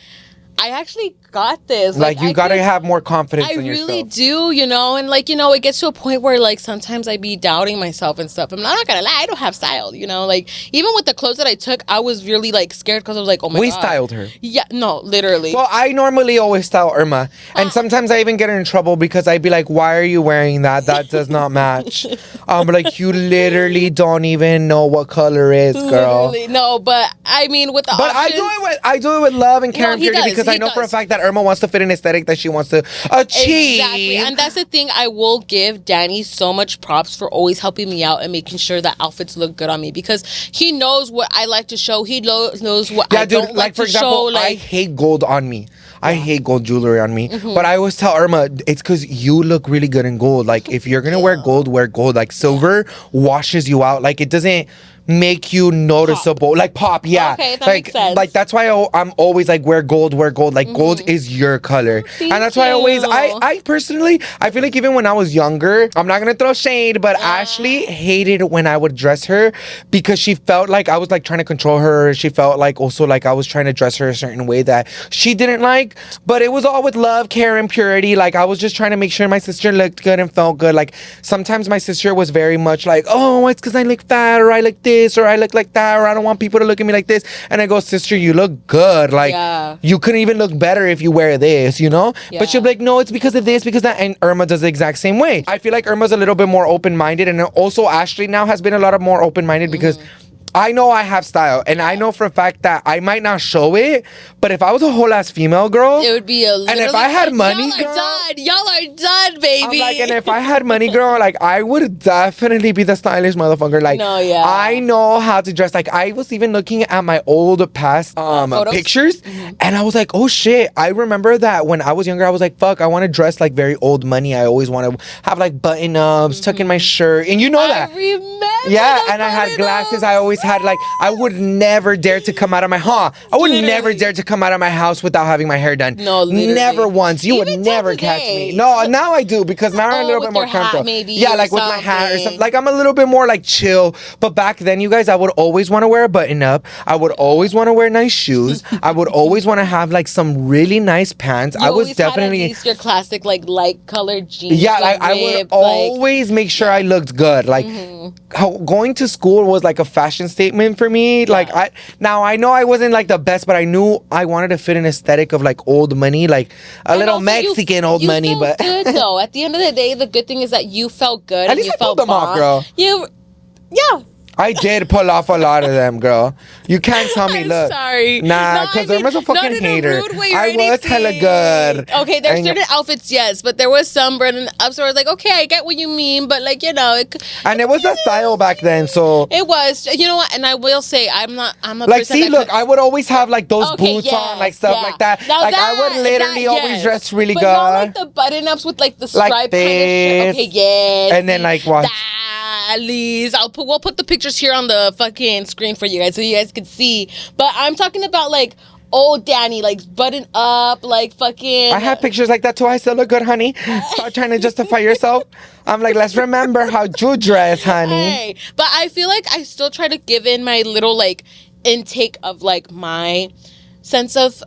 I actually got this. Like you gotta have more confidence in yourself. I really do, you know, and like, you know, it gets to a point where like sometimes I be doubting myself and stuff. I'm not gonna lie, I don't have style, you know, like even with the clothes that I took, I was really like scared because I was like, oh my God. We styled her. Yeah, no, literally. Well, I normally always style Irma, and sometimes I even get her in trouble because I'd be like, "Why are you wearing that? That does not match." Like you literally don't even know what color is, girl. Literally, no, but I mean with the But options, I do it with love and care and he purity does, because he I know for a does. fact that Irma wants to fit an aesthetic that she wants to achieve. Exactly. And that's the thing, I will give Danny so much props for always helping me out and making sure that outfits look good on me, because he knows what I like to show. He knows what I don't like for to example, show. I hate gold on me. I hate gold jewelry on me. But I always tell Irma, it's because you look really good in gold. Like, if you're going to wear gold, wear gold. Like, silver washes you out. Like, it doesn't make you noticeable. Like, pop, yeah. Okay, that like, makes sense. Like, that's why I'm always like, wear gold, wear gold. Like, gold is your color. Thank And that's why you. I personally, I feel like even when I was younger, I'm not going to throw shade, but Ashley hated when I would dress her because she felt like I was like trying to control her. She felt like also like I was trying to dress her a certain way that she didn't like, but it was all with love, care, and purity. Like, I was just trying to make sure my sister looked good and felt good. Like, sometimes my sister was very much like, oh, it's because I look fat, or I look this, or I look like that, or I don't want people to look at me like this. And I go, sister, you look good. Like, you couldn't even look better if you wear this, you know? But she'll be like, no, it's because of this, because that. And Irma does the exact same way. I feel like Irma's a little bit more open-minded, and also Ashley now has been a lot of more open-minded because I know I have style, and I know for a fact that I might not show it, but if I was a whole ass female girl, it would be a and if I had money, y'all are done, baby. I'm like, and if I had money, girl, like I would definitely be the stylish motherfucker. Like, I know how to dress. Like, I was even looking at my old past pictures, and I was like, oh shit. I remember that when I was younger, I was like, fuck, I want to dress like very old money. I always want to have like button ups, tuck in my shirt, and you know that. I remember. Yeah, and I had glasses. I always had like, I would never dare to come out of my I would never dare to come out of my house without having my hair done. No, literally. Never once. You Even would never till catch today. me. No, now I do because now I'm a little with bit more your hat, comfortable. maybe, Yeah, or like with my hat or something. something. Like, I'm a little bit more like chill. But back then, you guys, I would always want to wear a button up. I would always want to wear nice shoes. I would always want to have like some really nice pants. I was definitely had at least your classic like light colored jeans. yeah, like I would ripped, always make sure I looked good. Like how going to school was like a fashion statement for me. Like I know I wasn't like the best, but I knew I wanted to fit an aesthetic of like old money, like a little Mexican old money. You But good though. At the end of the day, the good thing is that you felt good. At and least you I felt pulled them off, bomb. girl. Yeah. I did pull off a lot of them, girl. You can't tell me, I'm look. sorry. Nah, No, because I mean, Irma's a fucking not in a hater. rude way or I was hella anything. good. Okay, there's And- certain outfits, yes, but there was some burden up, so I was like, okay, I get what you mean, but like, you know, And it was the style back then, so. it was, you know what, and I will say, I'm a Like, person see, that look, I would always have like those Okay, boots yes, on, like stuff yeah. like that. Now Like, I would literally always dress really but good. not like the button-ups with like the stripe Like kind of shit. this. Okay, yes. And then, like, watch. At least we'll put the pictures here on the fucking screen for you guys so you guys can see. But I'm talking about like old Danny, like button up, like fucking. I have pictures like that too. I still look good, honey. Start trying to justify yourself. I'm like, let's remember how you dress, honey. Hey, but I feel like I still try to give in my little like intake of like my sense of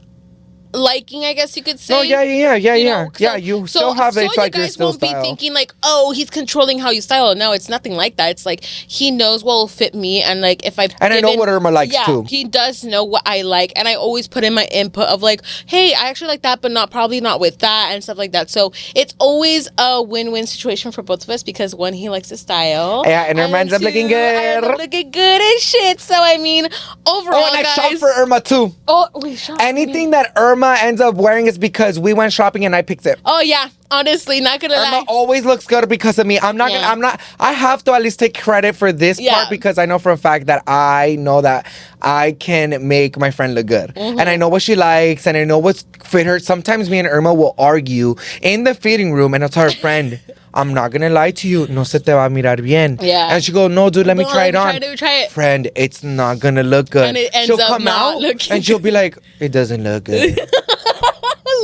liking, I guess you could say. Oh yeah. Yeah, you So still have it. you It's like your guys still won't style. be thinking like, oh, he's controlling how you style. No, it's nothing like that. It's like he knows what will fit me, and like if I've And I know what Irma likes too. he does know what I like, and I always put in my input of like, hey, I actually like that, but probably not with that and stuff like that. So it's always a win-win situation for both of us because one, he likes his style, Yeah, and Irma ends up looking two, I end good. up looking good and shit. So I mean, overall, Oh, and I guys. shop for Irma too. Oh, we shop. Anything that Irma ends up wearing is because we went shopping and I picked it. Oh yeah, Honestly, not gonna lie. Irma always looks good because of me. I have to at least take credit for this part because I know for a fact that I can make my friend look good. And I know what she likes and I know what's fit her. Sometimes me and Irma will argue in the fitting room and I'll tell her friend, I'm not gonna lie to you, no se te va a mirar bien. Yeah. And she go, no, dude, let me try it on. Try it. Friend, it's not gonna look good. And it ends she'll up come not out looking and she'll be like, it doesn't look good.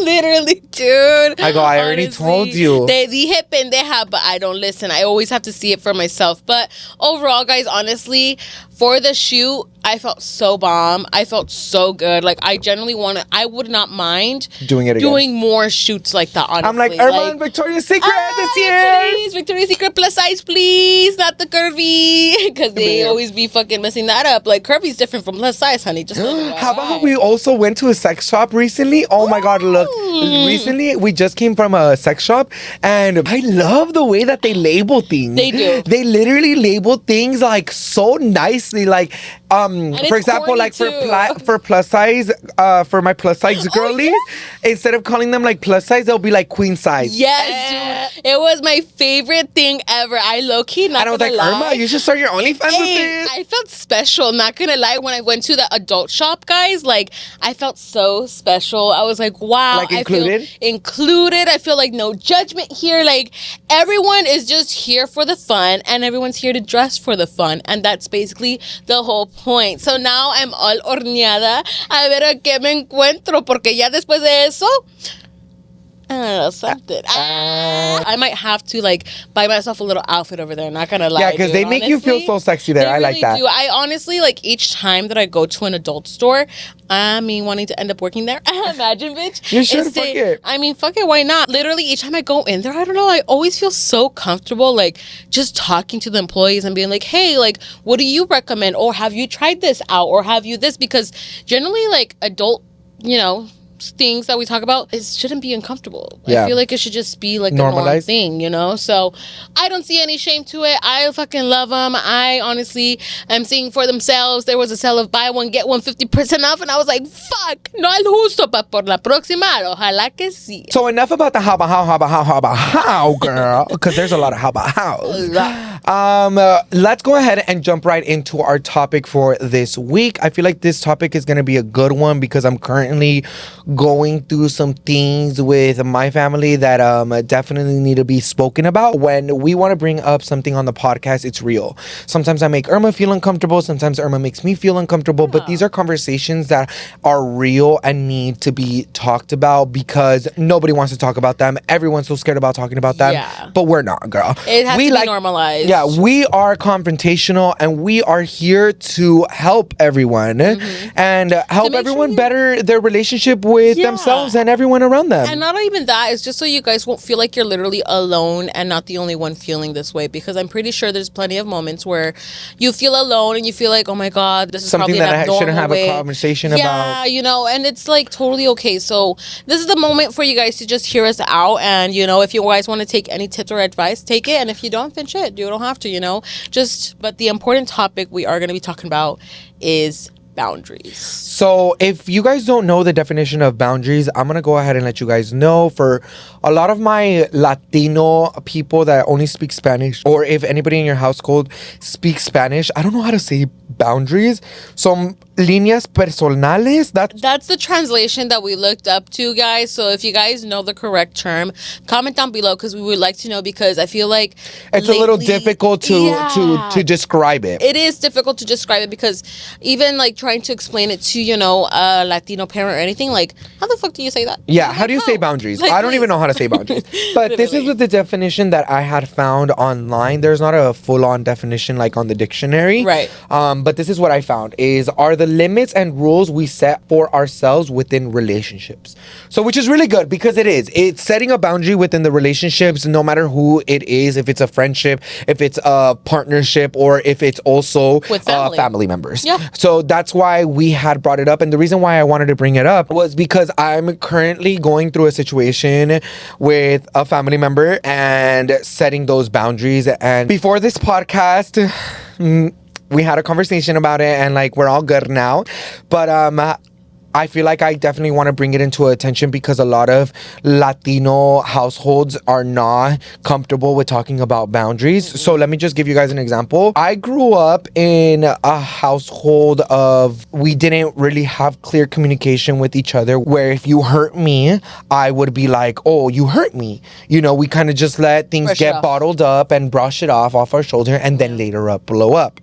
Literally, dude. I go, I already told you. Te dije pendeja, but I don't listen. I always have to see it for myself. But overall, guys, honestly, for the shoot, I felt so bomb. I felt so good. Like, I would not mind doing it again. Doing more shoots like that, honestly. I'm like, Irma and Victoria's Secret this year. Please, Victoria's Secret plus size, please. Not the curvy. Because they always be fucking messing that up. Like, curvy's different from plus size, honey. Just how about how we also went to a sex shop recently? Oh my God, look. Recently, we just came from a sex shop. And I love the way that they label things. They do. They literally label things like so nicely. Like, for example, like for plus size, for my plus size girlies, instead of calling them like plus size, they'll be like queen size. Yes, dude. It was my favorite thing ever. I low-key, not and I was gonna like, lie. Irma, you should start your OnlyFans with this. I felt special, not gonna lie. When I went to the adult shop, guys, like, I felt so special. I was like, wow. Like included? I feel included. I feel like no judgment here. Like, everyone is just here for the fun, and everyone's here to dress for the fun. And that's basically the whole point. So now I'm all horneada a ver a qué me encuentro, porque ya después de eso, something. I might have to like buy myself a little outfit over there. Not gonna lie. Yeah, because they make you feel so sexy there. I like that. Do. I honestly, like, each time that I go to an adult store, I mean, wanting to end up working there. Imagine, bitch. You should. Fuck it. I mean, fuck it. Why not? Literally, each time I go in there, I don't know. I always feel so comfortable, like, just talking to the employees and being like, hey, like, what do you recommend? Or have you tried this out? Or have you this? Because generally, like, adult, things that we talk about, it shouldn't be uncomfortable. Yeah. I feel like it should just be like normalized a normal thing, So I don't see any shame to it. I fucking love them. I honestly am seeing for themselves. There was a sale of buy one get one 50% off, and I was like, fuck, no al justo, pa por la próxima, ojalá que sí. So enough about the how about how, girl, because there's a lot of how about hows. Let's go ahead and jump right into our topic for this week. I feel like this topic is going to be a good one because I'm currently going through some things with my family that definitely need to be spoken about. When we want to bring up something on the podcast, it's real. Sometimes I make Irma feel uncomfortable. Sometimes Irma makes me feel uncomfortable. But these are conversations that are real and need to be talked about because nobody wants to talk about them. Everyone's so scared about talking about them. Yeah. But we're not, girl. It has to be normalized. Yeah, we are confrontational and we are here to help everyone and help everyone better their relationship with themselves and everyone around them. And not even that, it's just so you guys won't feel like you're literally alone and not the only one feeling this way, because I'm pretty sure there's plenty of moments where you feel alone and you feel like, oh my God, this is something probably that I shouldn't have way. a conversation about. Yeah, and it's like totally okay. So this is the moment for you guys to just hear us out, and if you guys want to take any tips or advice, take it, and if you don't, then shit, you don't have to, but the important topic we are going to be talking about is boundaries. So if you guys don't know the definition of boundaries, I'm gonna go ahead and let you guys know. For a lot of my Latino people that only speak Spanish, or if anybody in your household speaks Spanish, I don't know how to say boundaries. So líneas personales, that's the translation that we looked up to, guys. So if you guys know the correct term, comment down below, because we would like to know, because I feel like it's lately, a little difficult to describe it. It is difficult to describe it, because even like trying to explain it to a Latino parent or anything, like, how the fuck do you say that? Yeah, how do you say boundaries? I don't even know how to say boundaries. But this is with the definition that I had found online. There's not a full-on definition like on the dictionary, right? But this is what I found: are the limits and rules we set for ourselves within relationships. So, which is really good, because it's setting a boundary within the relationships, no matter who it is, if it's a friendship, if it's a partnership, or if it's also with family members. Yeah. So that's why we had brought it up. And the reason why I wanted to bring it up was because I'm currently going through a situation with a family member and setting those boundaries. And before this podcast, we had a conversation about it, and like, we're all good now. But I feel like I definitely want to bring it into attention because a lot of Latino households are not comfortable with talking about boundaries. So let me just give you guys an example. I grew up in a household of, we didn't really have clear communication with each other, where if you hurt me, I would be like, oh, you hurt me. You know, we kind of just let things get bottled up and brush it off our shoulder and then later blow up.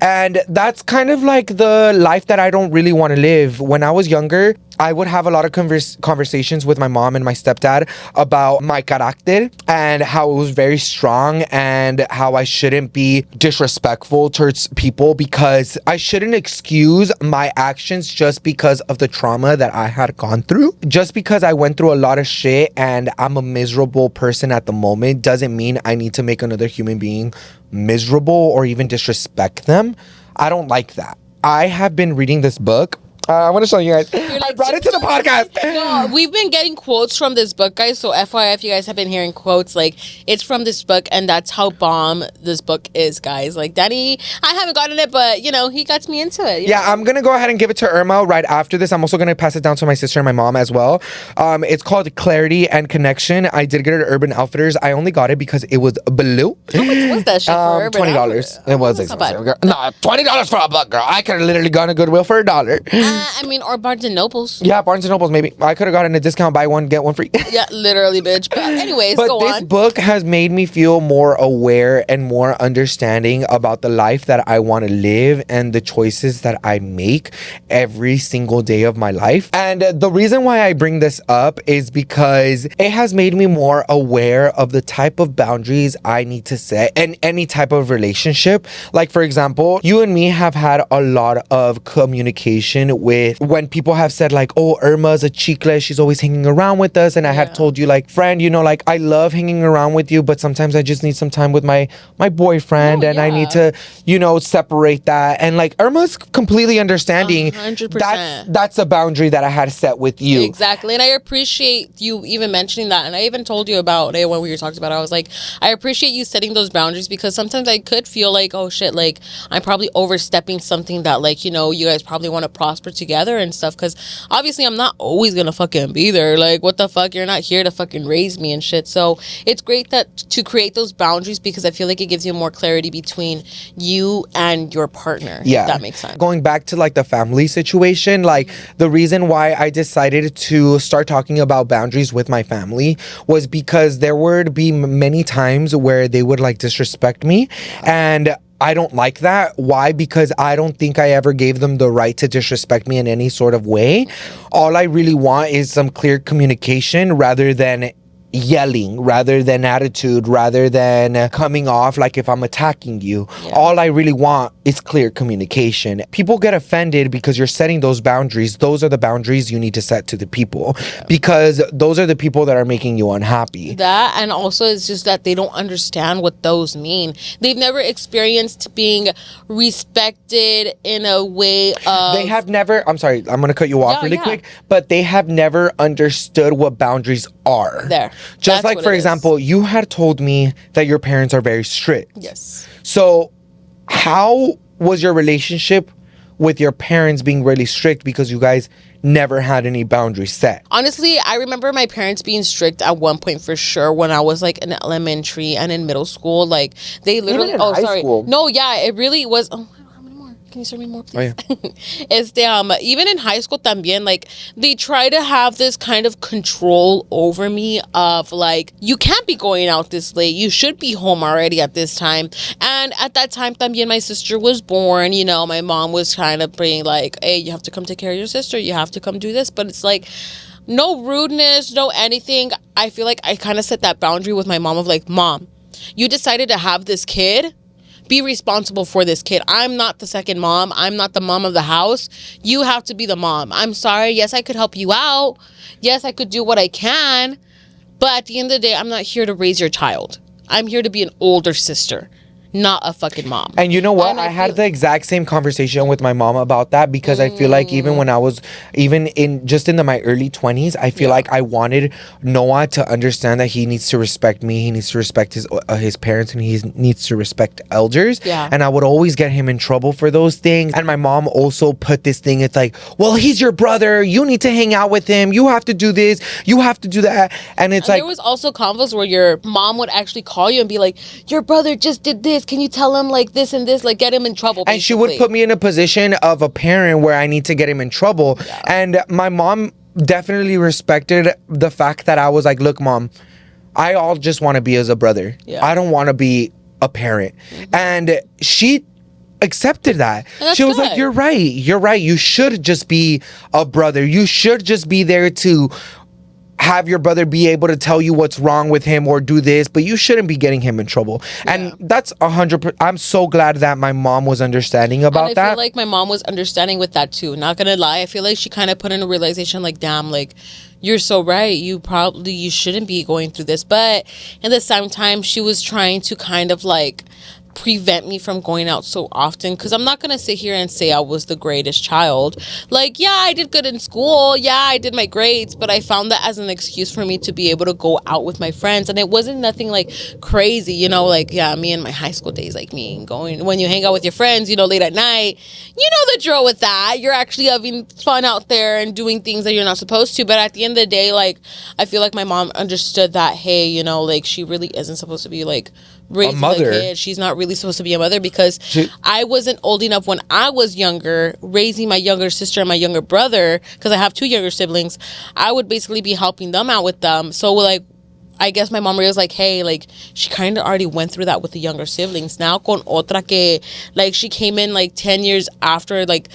And that's kind of like the life that I don't really want to live. When I was younger, I would have a lot of conversations with my mom and my stepdad about my character and how it was very strong and how I shouldn't be disrespectful towards people, because I shouldn't excuse my actions just because of the trauma that I had gone through. Just because I went through a lot of shit and I'm a miserable person at the moment doesn't mean I need to make another human being miserable or even disrespect them. I don't like that. I have been reading this book. I want to show you guys. I brought it to the podcast. No, we've been getting quotes from this book, guys. So FYI, if you guys have been hearing quotes, like, it's from this book, and that's how bomb this book is, guys. Like, Danny, I haven't gotten it, but, you know, he got me into it. Yeah, I'm going to go ahead and give it to Irma right after this. I'm also going to pass it down to my sister and my mom as well. It's called Clarity and Connection. I did get it at Urban Outfitters. I only got it because it was blue. How much was that shit for Urban $20. Outfitters? It was expensive. No, $20 for a book, girl. I could have literally gone to Goodwill for $1. I mean, or Barnes and Nobles. Yeah, Barnes and Nobles, maybe. I could have gotten a discount, buy one, get one free. Yeah, literally, bitch. But anyways, but go on. this book has made me feel more aware and more understanding about the life that I want to live and the choices that I make every single day of my life. And the reason why I bring this up is because it has made me more aware of the type of boundaries I need to set in any type of relationship. Like, for example, you and me have had a lot of communication with when people have said like, oh, Irma's a chicle, she's always hanging around with us. And I have told you like, friend, you know, like, I love hanging around with you, but sometimes I just need some time with my boyfriend, and I need to, you know, separate that. And like, Irma's completely understanding. 100%. That's a boundary that I had set with you. Exactly. And I appreciate you even mentioning that. And I even told you about it when we were talking about it. I was like, I appreciate you setting those boundaries, because sometimes I could feel like, oh shit, like I'm probably overstepping something that, like, you know, you guys probably want to prosper together and stuff, because obviously I'm not always gonna fucking be there. Like, what the fuck, you're not here to fucking raise me and shit. So it's great that to create those boundaries, because I feel like it gives you more clarity between you and your partner. Yeah, if that makes sense. Going back to like the family situation, like the reason why I decided to start talking about boundaries with my family was because there would be many times where they would like disrespect me, and I don't like that. Why? Because I don't think I ever gave them the right to disrespect me in any sort of way. All I really want is some clear communication rather than yelling, rather than attitude, rather than coming off like if I'm attacking you. All I really want is clear communication. People get offended because you're setting those boundaries. Those are the boundaries you need to set to the people, because those are the people that are making you unhappy. That, and also it's just that they don't understand what those mean. They've never experienced being respected in a way of... They have never... I'm sorry, I'm going to cut you off really quick, but they have never understood what boundaries are. Just like, for example, you had told me that your parents are very strict. Yes. So how was your relationship with your parents being really strict, because you guys never had any boundaries set? Honestly, I remember my parents being strict at one point for sure when I was like in elementary and in middle school. Like, they literally... Even in high school. No, yeah, it really was... Oh, how many more? Can you serve me more, please? Oh, yeah. Even in high school también, like, they try to have this kind of control over me of like, you can't be going out this late. You should be home already at this time. And at that time también, my sister was born. You know, my mom was kind of being like, hey, you have to come take care of your sister. You have to come do this. But it's like, no rudeness, no anything. I feel like I kind of set that boundary with my mom of like, Mom, you decided to have this kid. Be responsible for this kid. I'm not the second mom. I'm not the mom of the house. You have to be the mom. I'm sorry. Yes, I could help you out. Yes, I could do what I can. But at the end of the day, I'm not here to raise your child. I'm here to be an older sister. not a fucking mom. And you know what? I had the exact same conversation with my mom about that, because I feel like even when I was in my early 20s, I feel like I wanted Noah to understand that he needs to respect me, he needs to respect his parents, and he needs to respect elders. Yeah. And I would always get him in trouble for those things. And my mom also put this thing, it's like, well, he's your brother, you need to hang out with him, you have to do this, you have to do that. And it's like, there was also convos where your mom would actually call you and be like, your brother just did this, can you tell him like this and this, like get him in trouble, basically. And she would put me in a position of a parent where I need to get him in trouble. And my mom definitely respected the fact that I was like, look, Mom, I all just want to be as a brother. I don't want to be a parent. And she accepted that. She was like, you're right, you should just be a brother, you should just be there to have your brother be able to tell you what's wrong with him or do this, but you shouldn't be getting him in trouble. And that's 100%. I'm so glad that my mom was understanding about that. I feel like my mom was understanding with that too. Not gonna lie, I feel like she kind of put in a realization like, damn, like, you're so right, you shouldn't be going through this. But at the same time, she was trying to kind of like prevent me from going out so often, because I'm not gonna sit here and say I was the greatest child. Like, yeah, I did good in school, yeah, I did my grades, but I found that as an excuse for me to be able to go out with my friends. And it wasn't nothing like crazy, you know, like, yeah, me in my high school days, like me going, when you hang out with your friends, you know, late at night, you know the drill with that, you're actually having fun out there and doing things that you're not supposed to. But at the end of the day, like, I feel like my mom understood that, hey, you know, like, she really isn't supposed to be like raising a mother. The kid. She's not really supposed to be a mother, because I wasn't old enough when I was younger, raising my younger sister and my younger brother, because I have two younger siblings. I would basically be helping them out with them. So like, I guess my mom was like, hey, like, she kind of already went through that with the younger siblings. Now con otra que, like, she came in like 10 years after, like,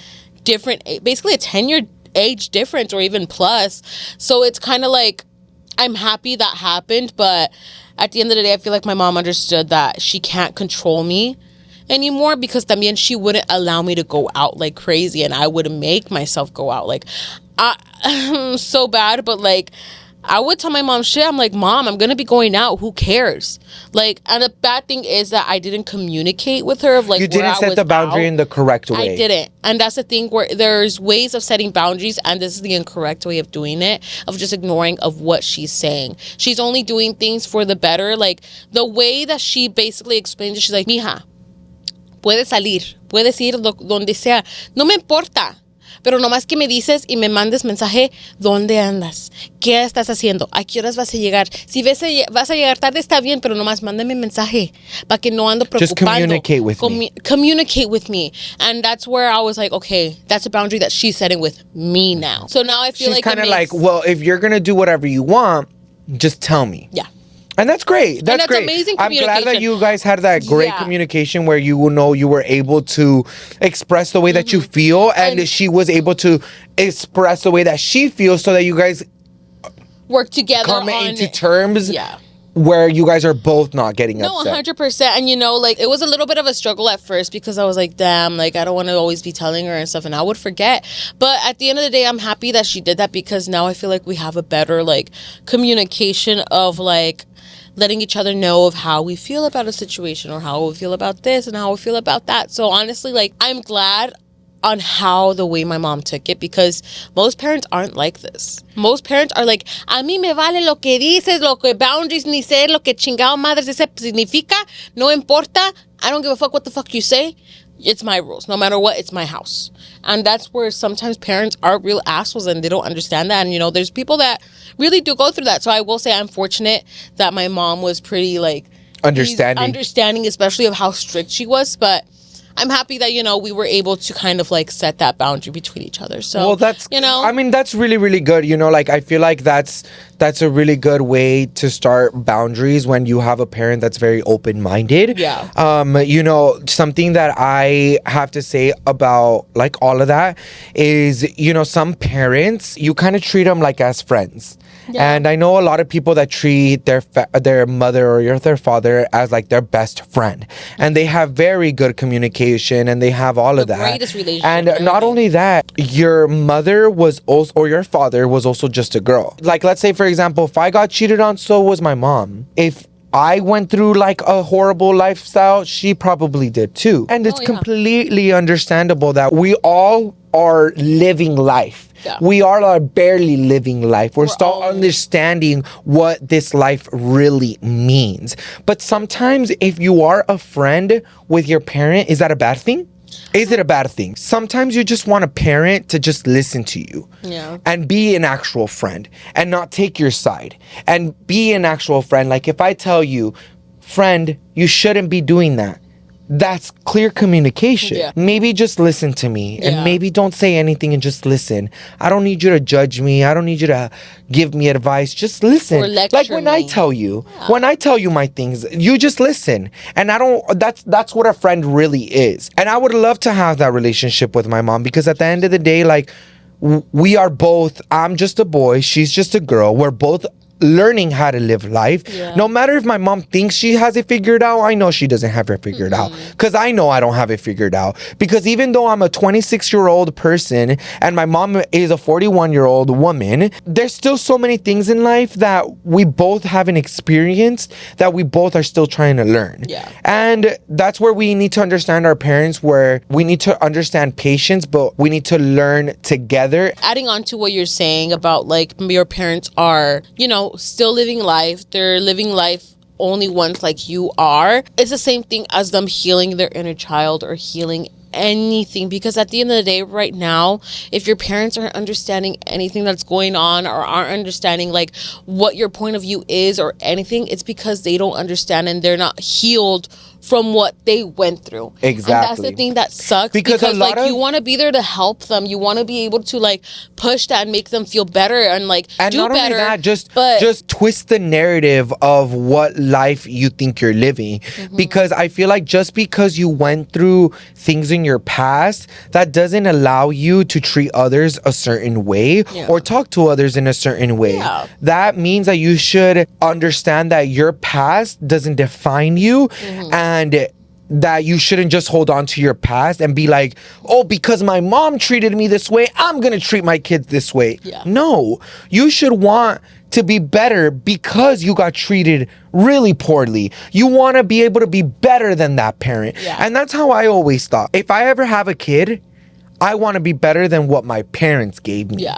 different, basically a 10-year age difference or even plus. So it's kind of like, I'm happy that happened, but at the end of the day, I feel like my mom understood that she can't control me anymore, because también she wouldn't allow me to go out like crazy, and I would make myself go out. Like, so bad, but like, I would tell my mom shit. I'm like, Mom, I'm going to be going out. Who cares? Like, and the bad thing is that I didn't communicate with her of like, you didn't set the boundary in the correct way. I didn't. And that's the thing, where there's ways of setting boundaries, and this is the incorrect way of doing it, of just ignoring of what she's saying. She's only doing things for the better. Like, the way that she basically explained it, she's like, mija, puedes salir, puedes ir donde sea, no me importa. Pero nomás que me dices y me mandes mensaje, ¿dónde andas? ¿Qué estás haciendo? ¿A qué horas vas a llegar? Si vas a llegar tarde, está bien, pero nomás mándame mensaje para que no ando preocupando. Just communicate with me. Communicate with me. And that's where I was like, okay, that's a boundary that she's setting with me now. So now I feel she's kind of like, well, if you're going to do whatever you want, just tell me. Yeah. And that's great. That's great. Amazing I'm glad that you guys had that great communication where you know you were able to express the way that you feel, and she was able to express the way that she feels, so that you guys work together, come into terms. Yeah. Where you guys are both not getting upset. No, 100%. And you know, like, it was a little bit of a struggle at first, because I was like, damn, like, I don't want to always be telling her and stuff, and I would forget. But at the end of the day, I'm happy that she did that, because now I feel like we have a better, like, communication of, like, letting each other know of how we feel about a situation, or how we feel about this and how we feel about that. So honestly, like, I'm glad on how the way my mom took it, because most parents aren't like this. Most parents are like, a mí me vale lo que dices, lo que boundaries ni sé, lo que chingado madres ese significa, no importa, I don't give a fuck what the fuck you say. It's my rules. No matter what, it's my house. And that's where sometimes parents are real assholes, and they don't understand that. And, you know, there's people that really do go through that. So I will say I'm fortunate that my mom was pretty, like, understanding, especially of how strict she was. But I'm happy that, you know, we were able to kind of like set that boundary between each other. So, well, that's, you know, I mean, that's really, really good. You know, like, I feel like that's a really good way to start boundaries when you have a parent that's very open-minded. Yeah. You know, something that I have to say about like all of that is, you know, some parents, you kind of treat them like as friends. Yeah. And I know a lot of people that treat their mother or their father as like their best friend, and they have very good communication, and they have all of that. Greatest relationship. And not only that, your mother was also, or your father was also just a girl. Like, let's say, for example, if I got cheated on, so was my mom. If I went through like a horrible lifestyle, she probably did too. And it's completely understandable that we all are living life. Yeah. We all are barely living life. We're still understanding what this life really means. But sometimes if you are a friend with your parent, is that a bad thing? Is it a bad thing? Sometimes you just want a parent to just listen to you and be an actual friend and not take your side and be an actual friend. Like if I tell you, friend, you shouldn't be doing that. That's clear communication. Yeah. Maybe just listen to me and maybe don't say anything and just listen. I don't need you to judge me. I don't need you to give me advice. Just listen. Or lecture like when me. I tell you, when I tell you my things, you just listen. And that's what a friend really is. And I would love to have that relationship with my mom because at the end of the day, like we are both, I'm just a boy, she's just a girl. We're both learning how to live life. No matter if my mom thinks she has it figured out, I know she doesn't have it figured out because I know I don't have it figured out. Because even though I'm a 26-year-old person and my mom is a 41-year-old woman, there's still so many things in life that we both haven't experienced that we both are still trying to learn. And that's where we need to understand our parents, where we need to understand patience, but we need to learn together. Adding on to what you're saying about like your parents are, you know, still living life. They're living life only once like you are. It's the same thing as them healing their inner child or healing anything, because at the end of the day right now, if your parents aren't understanding anything that's going on or aren't understanding like what your point of view is or anything, it's because they don't understand and they're not healed from what they went through. Exactly. And that's the thing that sucks because like you want to be there to help them. You want to be able to like push that and make them feel better and like and do not better. Only that, just twist the narrative of what life you think you're living. Because I feel like just because you went through things in your past, that doesn't allow you to treat others a certain way or talk to others in a certain way. That means that you should understand that your past doesn't define you and that you shouldn't just hold on to your past and be like, oh, because my mom treated me this way, I'm gonna treat my kids this way. No, you should want to be better because you got treated really poorly. You want to be able to be better than that parent. And that's how I always thought. If I ever have a kid, I want to be better than what my parents gave me.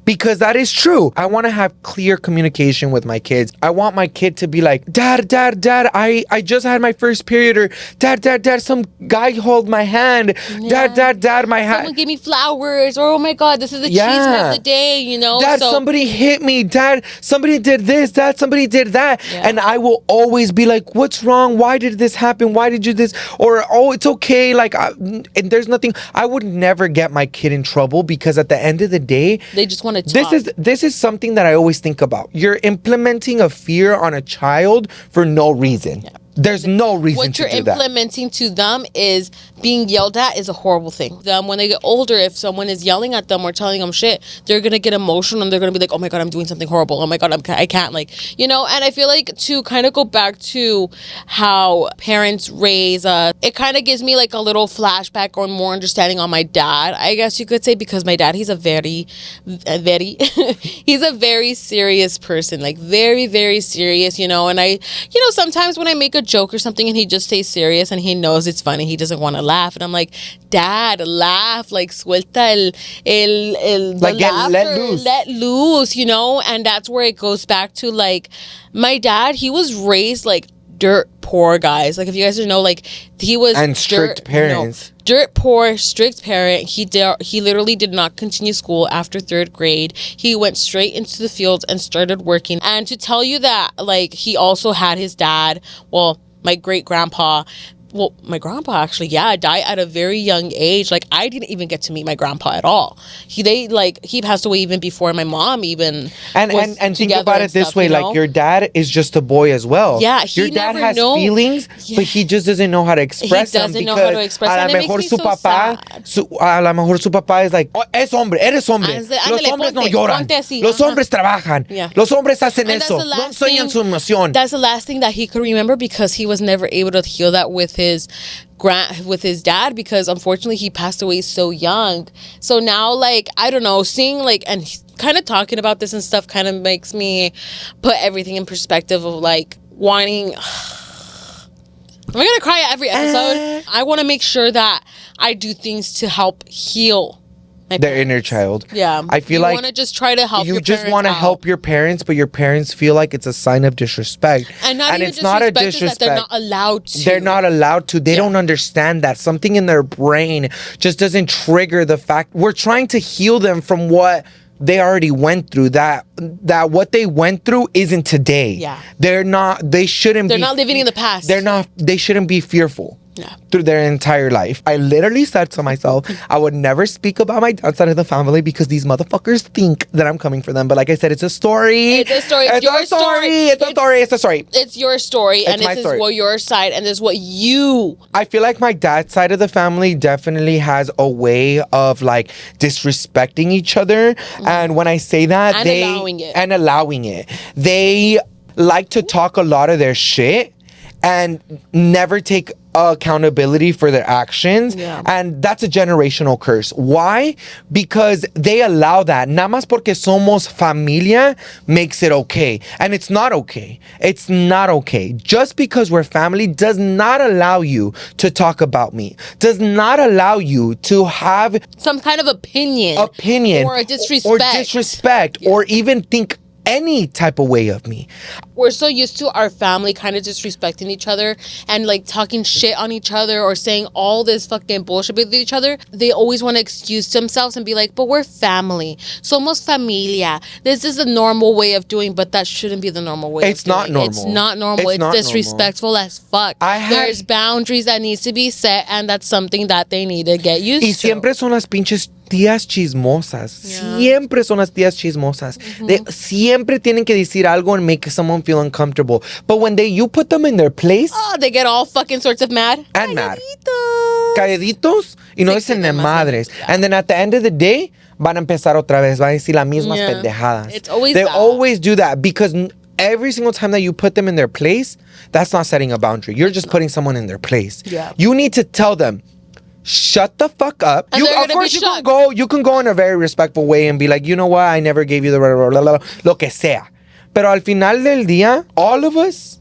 Because that is true. I want to have clear communication with my kids. I want my kid to be like, Dad, I just had my first period, or Dad, some guy hold my hand. Dad, my hand. Someone give me flowers, or oh my God, this is the cheeseman of the day, you know? Dad, somebody hit me. Dad, somebody did this. Dad, somebody did that. And I will always be like, what's wrong? Why did this happen? Why did you this? Or, oh, it's okay. Like, and there's nothing. I would never get my kid in trouble because at the end of the day, they just want to This is something that I always think about. You're implementing a fear on a child for no reason. There's no reason to do that. What you're implementing to them is being yelled at is a horrible thing. When they get older, if someone is yelling at them or telling them shit, they're going to get emotional and they're going to be like, oh my God, I'm doing something horrible. Oh my God, I can't, like, you know? And I feel like to kind of go back to how parents raise us, it kind of gives me like a little flashback or more understanding on my dad, I guess you could say, because my dad, he's a very he's a very serious person, like very, very serious, you know? And sometimes when I make a joke or something and he just stays serious and he knows it's funny, he doesn't want to laugh, and I'm like, Dad, laugh, like suelta el like let loose, you know? And that's where it goes back to like my dad, he was raised like dirt poor, guys. Like if you guys don't know, like he was strict parents. Dirt poor, strict parent. He literally did not continue school after 3rd grade. He went straight into the fields and started working. And to tell you that, like, he also had his dad, well, my great-grandpa. Well, my grandpa actually, died at a very young age. Like, I didn't even get to meet my grandpa at all. He passed away even before my mom even and think about it this way, like your dad is just a boy as well. Yeah, your dad has feelings, but he just doesn't know how to express them. He doesn't know how to express them. A lo mejor su papá is like, oh, eres hombre. Los hombres no lloran. Los hombres trabajan. Los hombres hacen eso. No enseñan su emoción. That's the last thing that he could remember because he was never able to heal that with his dad, because unfortunately he passed away so young. So now, like, I don't know, seeing like and kind of talking about this and stuff kind of makes me put everything in perspective of like wanting. Am I gonna cry at every episode? I want to make sure that I do things to help heal their inner child. Yeah. I feel like you want to just try to help you your just want to out. help your parents, but your parents feel like it's a sign of disrespect. And not even it's not a disrespect. Is that they're not allowed to. They're not allowed to. They don't understand that. Something in their brain just doesn't trigger the fact. We're trying to heal them from what they already went through. That what they went through isn't today. Yeah. They're not living in the past. They shouldn't be fearful. Yeah. Through their entire life. I literally said to myself, I would never speak about my dad's side of the family because these motherfuckers think that I'm coming for them. But like I said, it's a story. It's a story. It's your story. It's a story. It's a story. It's your story. And this is what your side. And this is what you. I feel like my dad's side of the family definitely has a way of like disrespecting each other. And when I say that, allowing it. They like to talk a lot of their shit and never take accountability for their actions. And that's a generational curse. Why? Because they allow that. Nada más porque somos familia makes it okay. And it's not okay. It's not okay. Just because we're family does not allow you to talk about me. Does not allow you to have some kind of opinion. Or a disrespect. Or even think any type of way of me. We're so used to our family kind of disrespecting each other and like talking shit on each other or saying all this fucking bullshit with each other. They always want to excuse themselves and be like, but we're family. Somos familia. This is the normal way of doing, but that shouldn't be the normal way. It's not normal. It's not normal. It's disrespectful as fuck. There's boundaries that needs to be set, and that's something that they need to get used to. Siempre son las pinches tías chismosas. Siempre son las tías chismosas. They siempre tienen que decir algo and make someone feel uncomfortable. But when you put them in their place, they get all fucking sorts of mad. And mad. Calladitos y no dicen de madres. And then at the end of the day, van a empezar otra vez. Van a decir las mismas pendejadas. It's always They always do that because every single time that you put them in their place, that's not setting a boundary. You're just putting someone in their place. You need to tell them, shut the fuck up. And of course you can go in a very respectful way and be like, you know what, I never gave you the lo que sea. Pero al final del día, all of us,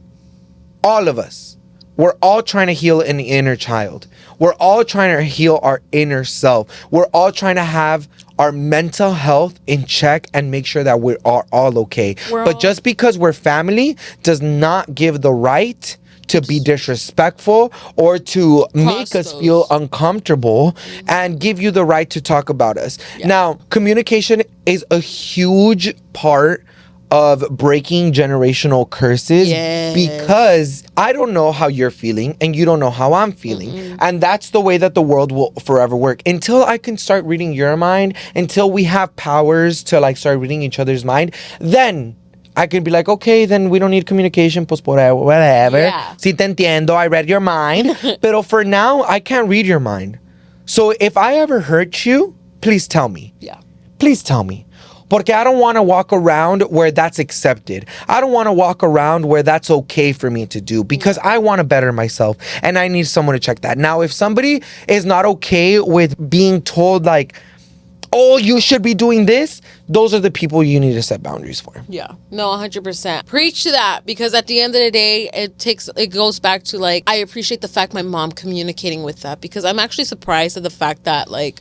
we're all trying to heal an inner child. We're all trying to heal our inner self. We're all trying to have our mental health in check and make sure that we are all okay. But just because we're family does not give the right to be disrespectful or to make us feel uncomfortable and give you the right to talk about us. Now, communication is a huge part of breaking generational curses because I don't know how you're feeling and you don't know how I'm feeling. And that's the way that the world will forever work. Until I can start reading your mind, until we have powers to like start reading each other's mind, then I could be like, okay, then we don't need communication, pues whatever. Si te entiendo, I read your mind. Pero for now, I can't read your mind. So if I ever hurt you, please tell me. Please tell me. Porque I don't want to walk around where that's accepted. I don't want to walk around where that's okay for me to do because I want to better myself and I need someone to check that. Now, if somebody is not okay with being told like, oh, you should be doing this, those are the people you need to set boundaries for. No, 100%. Preach to that because at the end of the day, it goes back to like, I appreciate the fact my mom communicating with that because I'm actually surprised at the fact that like,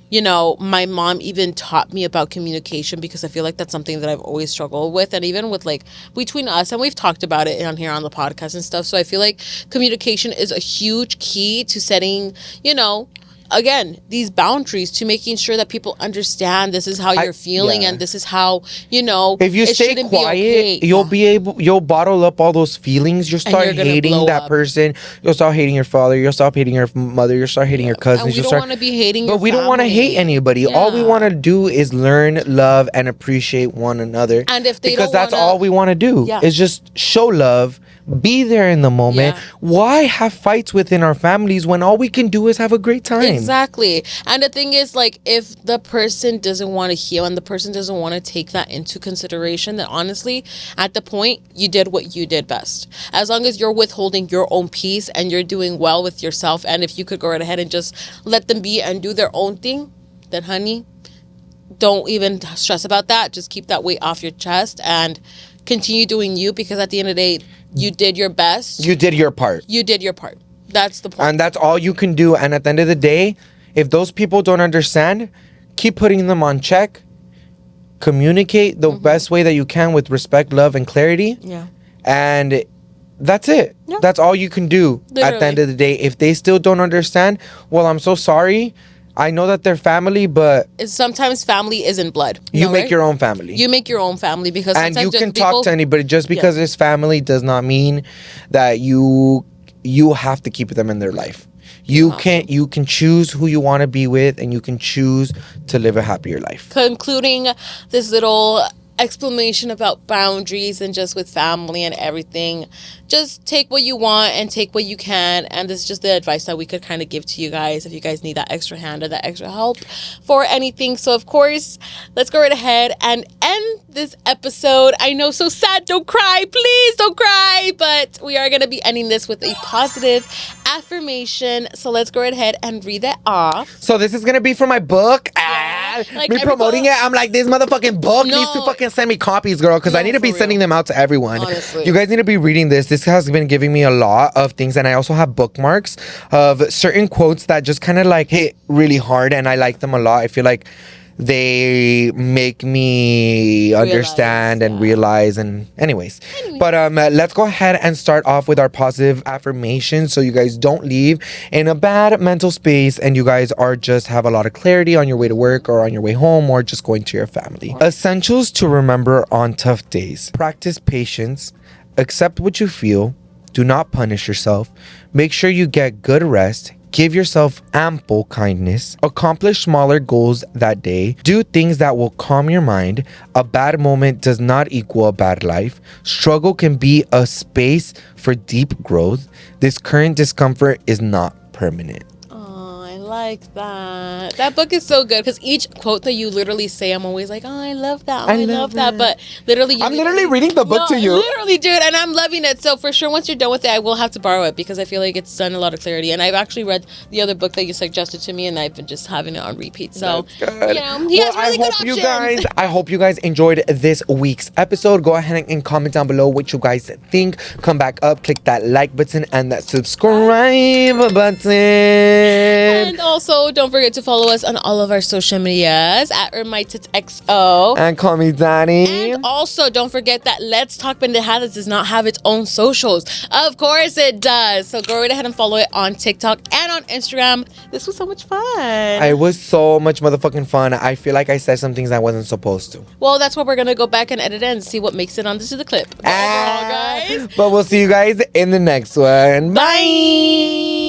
you know, my mom even taught me about communication because I feel like that's something that I've always struggled with. And even with like between us, and we've talked about it on here on the podcast and stuff. So I feel like communication is a huge key to setting, you know, again, these boundaries to making sure that people understand this is how you're feeling and this is how, you know, if you stay quiet, you'll bottle up all those feelings. You'll start hating that person. You'll start hating your father. You'll start hating your mother. You'll start hating your cousins. And we don't want to be hating your But we don't want to hate anybody. All we want to do is learn, love, and appreciate one another. And if they because that's all we want to do is just show love. Be there in the moment. Why have fights within our families when all we can do is have a great time? Exactly. And the thing is, like, if the person doesn't want to heal and the person doesn't want to take that into consideration, then honestly, at the point, you did what you did best. As long as you're withholding your own peace and you're doing well with yourself, and if you could go right ahead and just let them be and do their own thing, then honey, don't even stress about that. Just keep that weight off your chest and continue doing you, because at the end of the day, You did your best. You did your part. You did your part. That's the point. And that's all you can do. And at the end of the day, if those people don't understand, keep putting them on check. Communicate the best way that you can with respect, love, and clarity. Yeah. And that's it. Yeah. That's all you can do. At the end of the day. If they still don't understand, well, I'm so sorry. I know that they're family, but sometimes family isn't blood. You make your own family. You make your own family because and you can people talk to anybody. Just because it's family does not mean that you have to keep them in their life. You can choose who you want to be with, and you can choose to live a happier life. Concluding this little explanation about boundaries and just with family and everything, just take what you want and take what you can, and this is just the advice that we could kind of give to you guys if you guys need that extra hand or that extra help for anything. So of course, let's go right ahead and end this episode. I know, so sad, don't cry, please don't cry, but we are going to be ending this with a positive affirmation. So let's go right ahead and read that off. So this is going to be for my book. Like me promoting it, I'm like, this motherfucking book needs to fucking send me copies, girl, because I need to be sending them out to everyone. Honestly. You guys need to be reading this. This has been giving me a lot of things, and I also have bookmarks of certain quotes that just kind of like hit really hard, and I like them a lot. I feel like they make me understand and realize, and anyways. But let's go ahead and start off with our positive affirmation, so you guys don't leave in a bad mental space and you guys are just have a lot of clarity on your way to work or on your way home or just going to your family. Essentials to remember on tough days: practice patience, accept what you feel, do not punish yourself, make sure you get good rest, give yourself ample kindness, accomplish smaller goals that day, do things that will calm your mind. A bad moment does not equal a bad life. Struggle can be a space for deep growth. This current discomfort is not permanent. I like that. That book is so good because each quote that you literally say, I'm always like, oh, I love that. I love that. But literally, I'm literally reading the book to you. Literally, dude, and I'm loving it. So for sure, once you're done with it, I will have to borrow it because I feel like it's done a lot of clarity. And I've actually read the other book that you suggested to me, and I've been just having it on repeat. So, he has really good options. I hope you guys enjoyed this week's episode. Go ahead and comment down below what you guys think. Come back up, click that like button and that subscribe button. And also, don't forget to follow us on all of our social medias at XO. And call me Danny. And also, don't forget that Let's Talk Pendejadas does not have its own socials. Of course it does. So go right ahead and follow it on TikTok and on Instagram. This was so much fun. It was so much motherfucking fun. I feel like I said some things I wasn't supposed to. Well, that's why we're going to go back and edit it and see what makes it on. This is the clip. Guys. But we'll see you guys in the next one. Bye.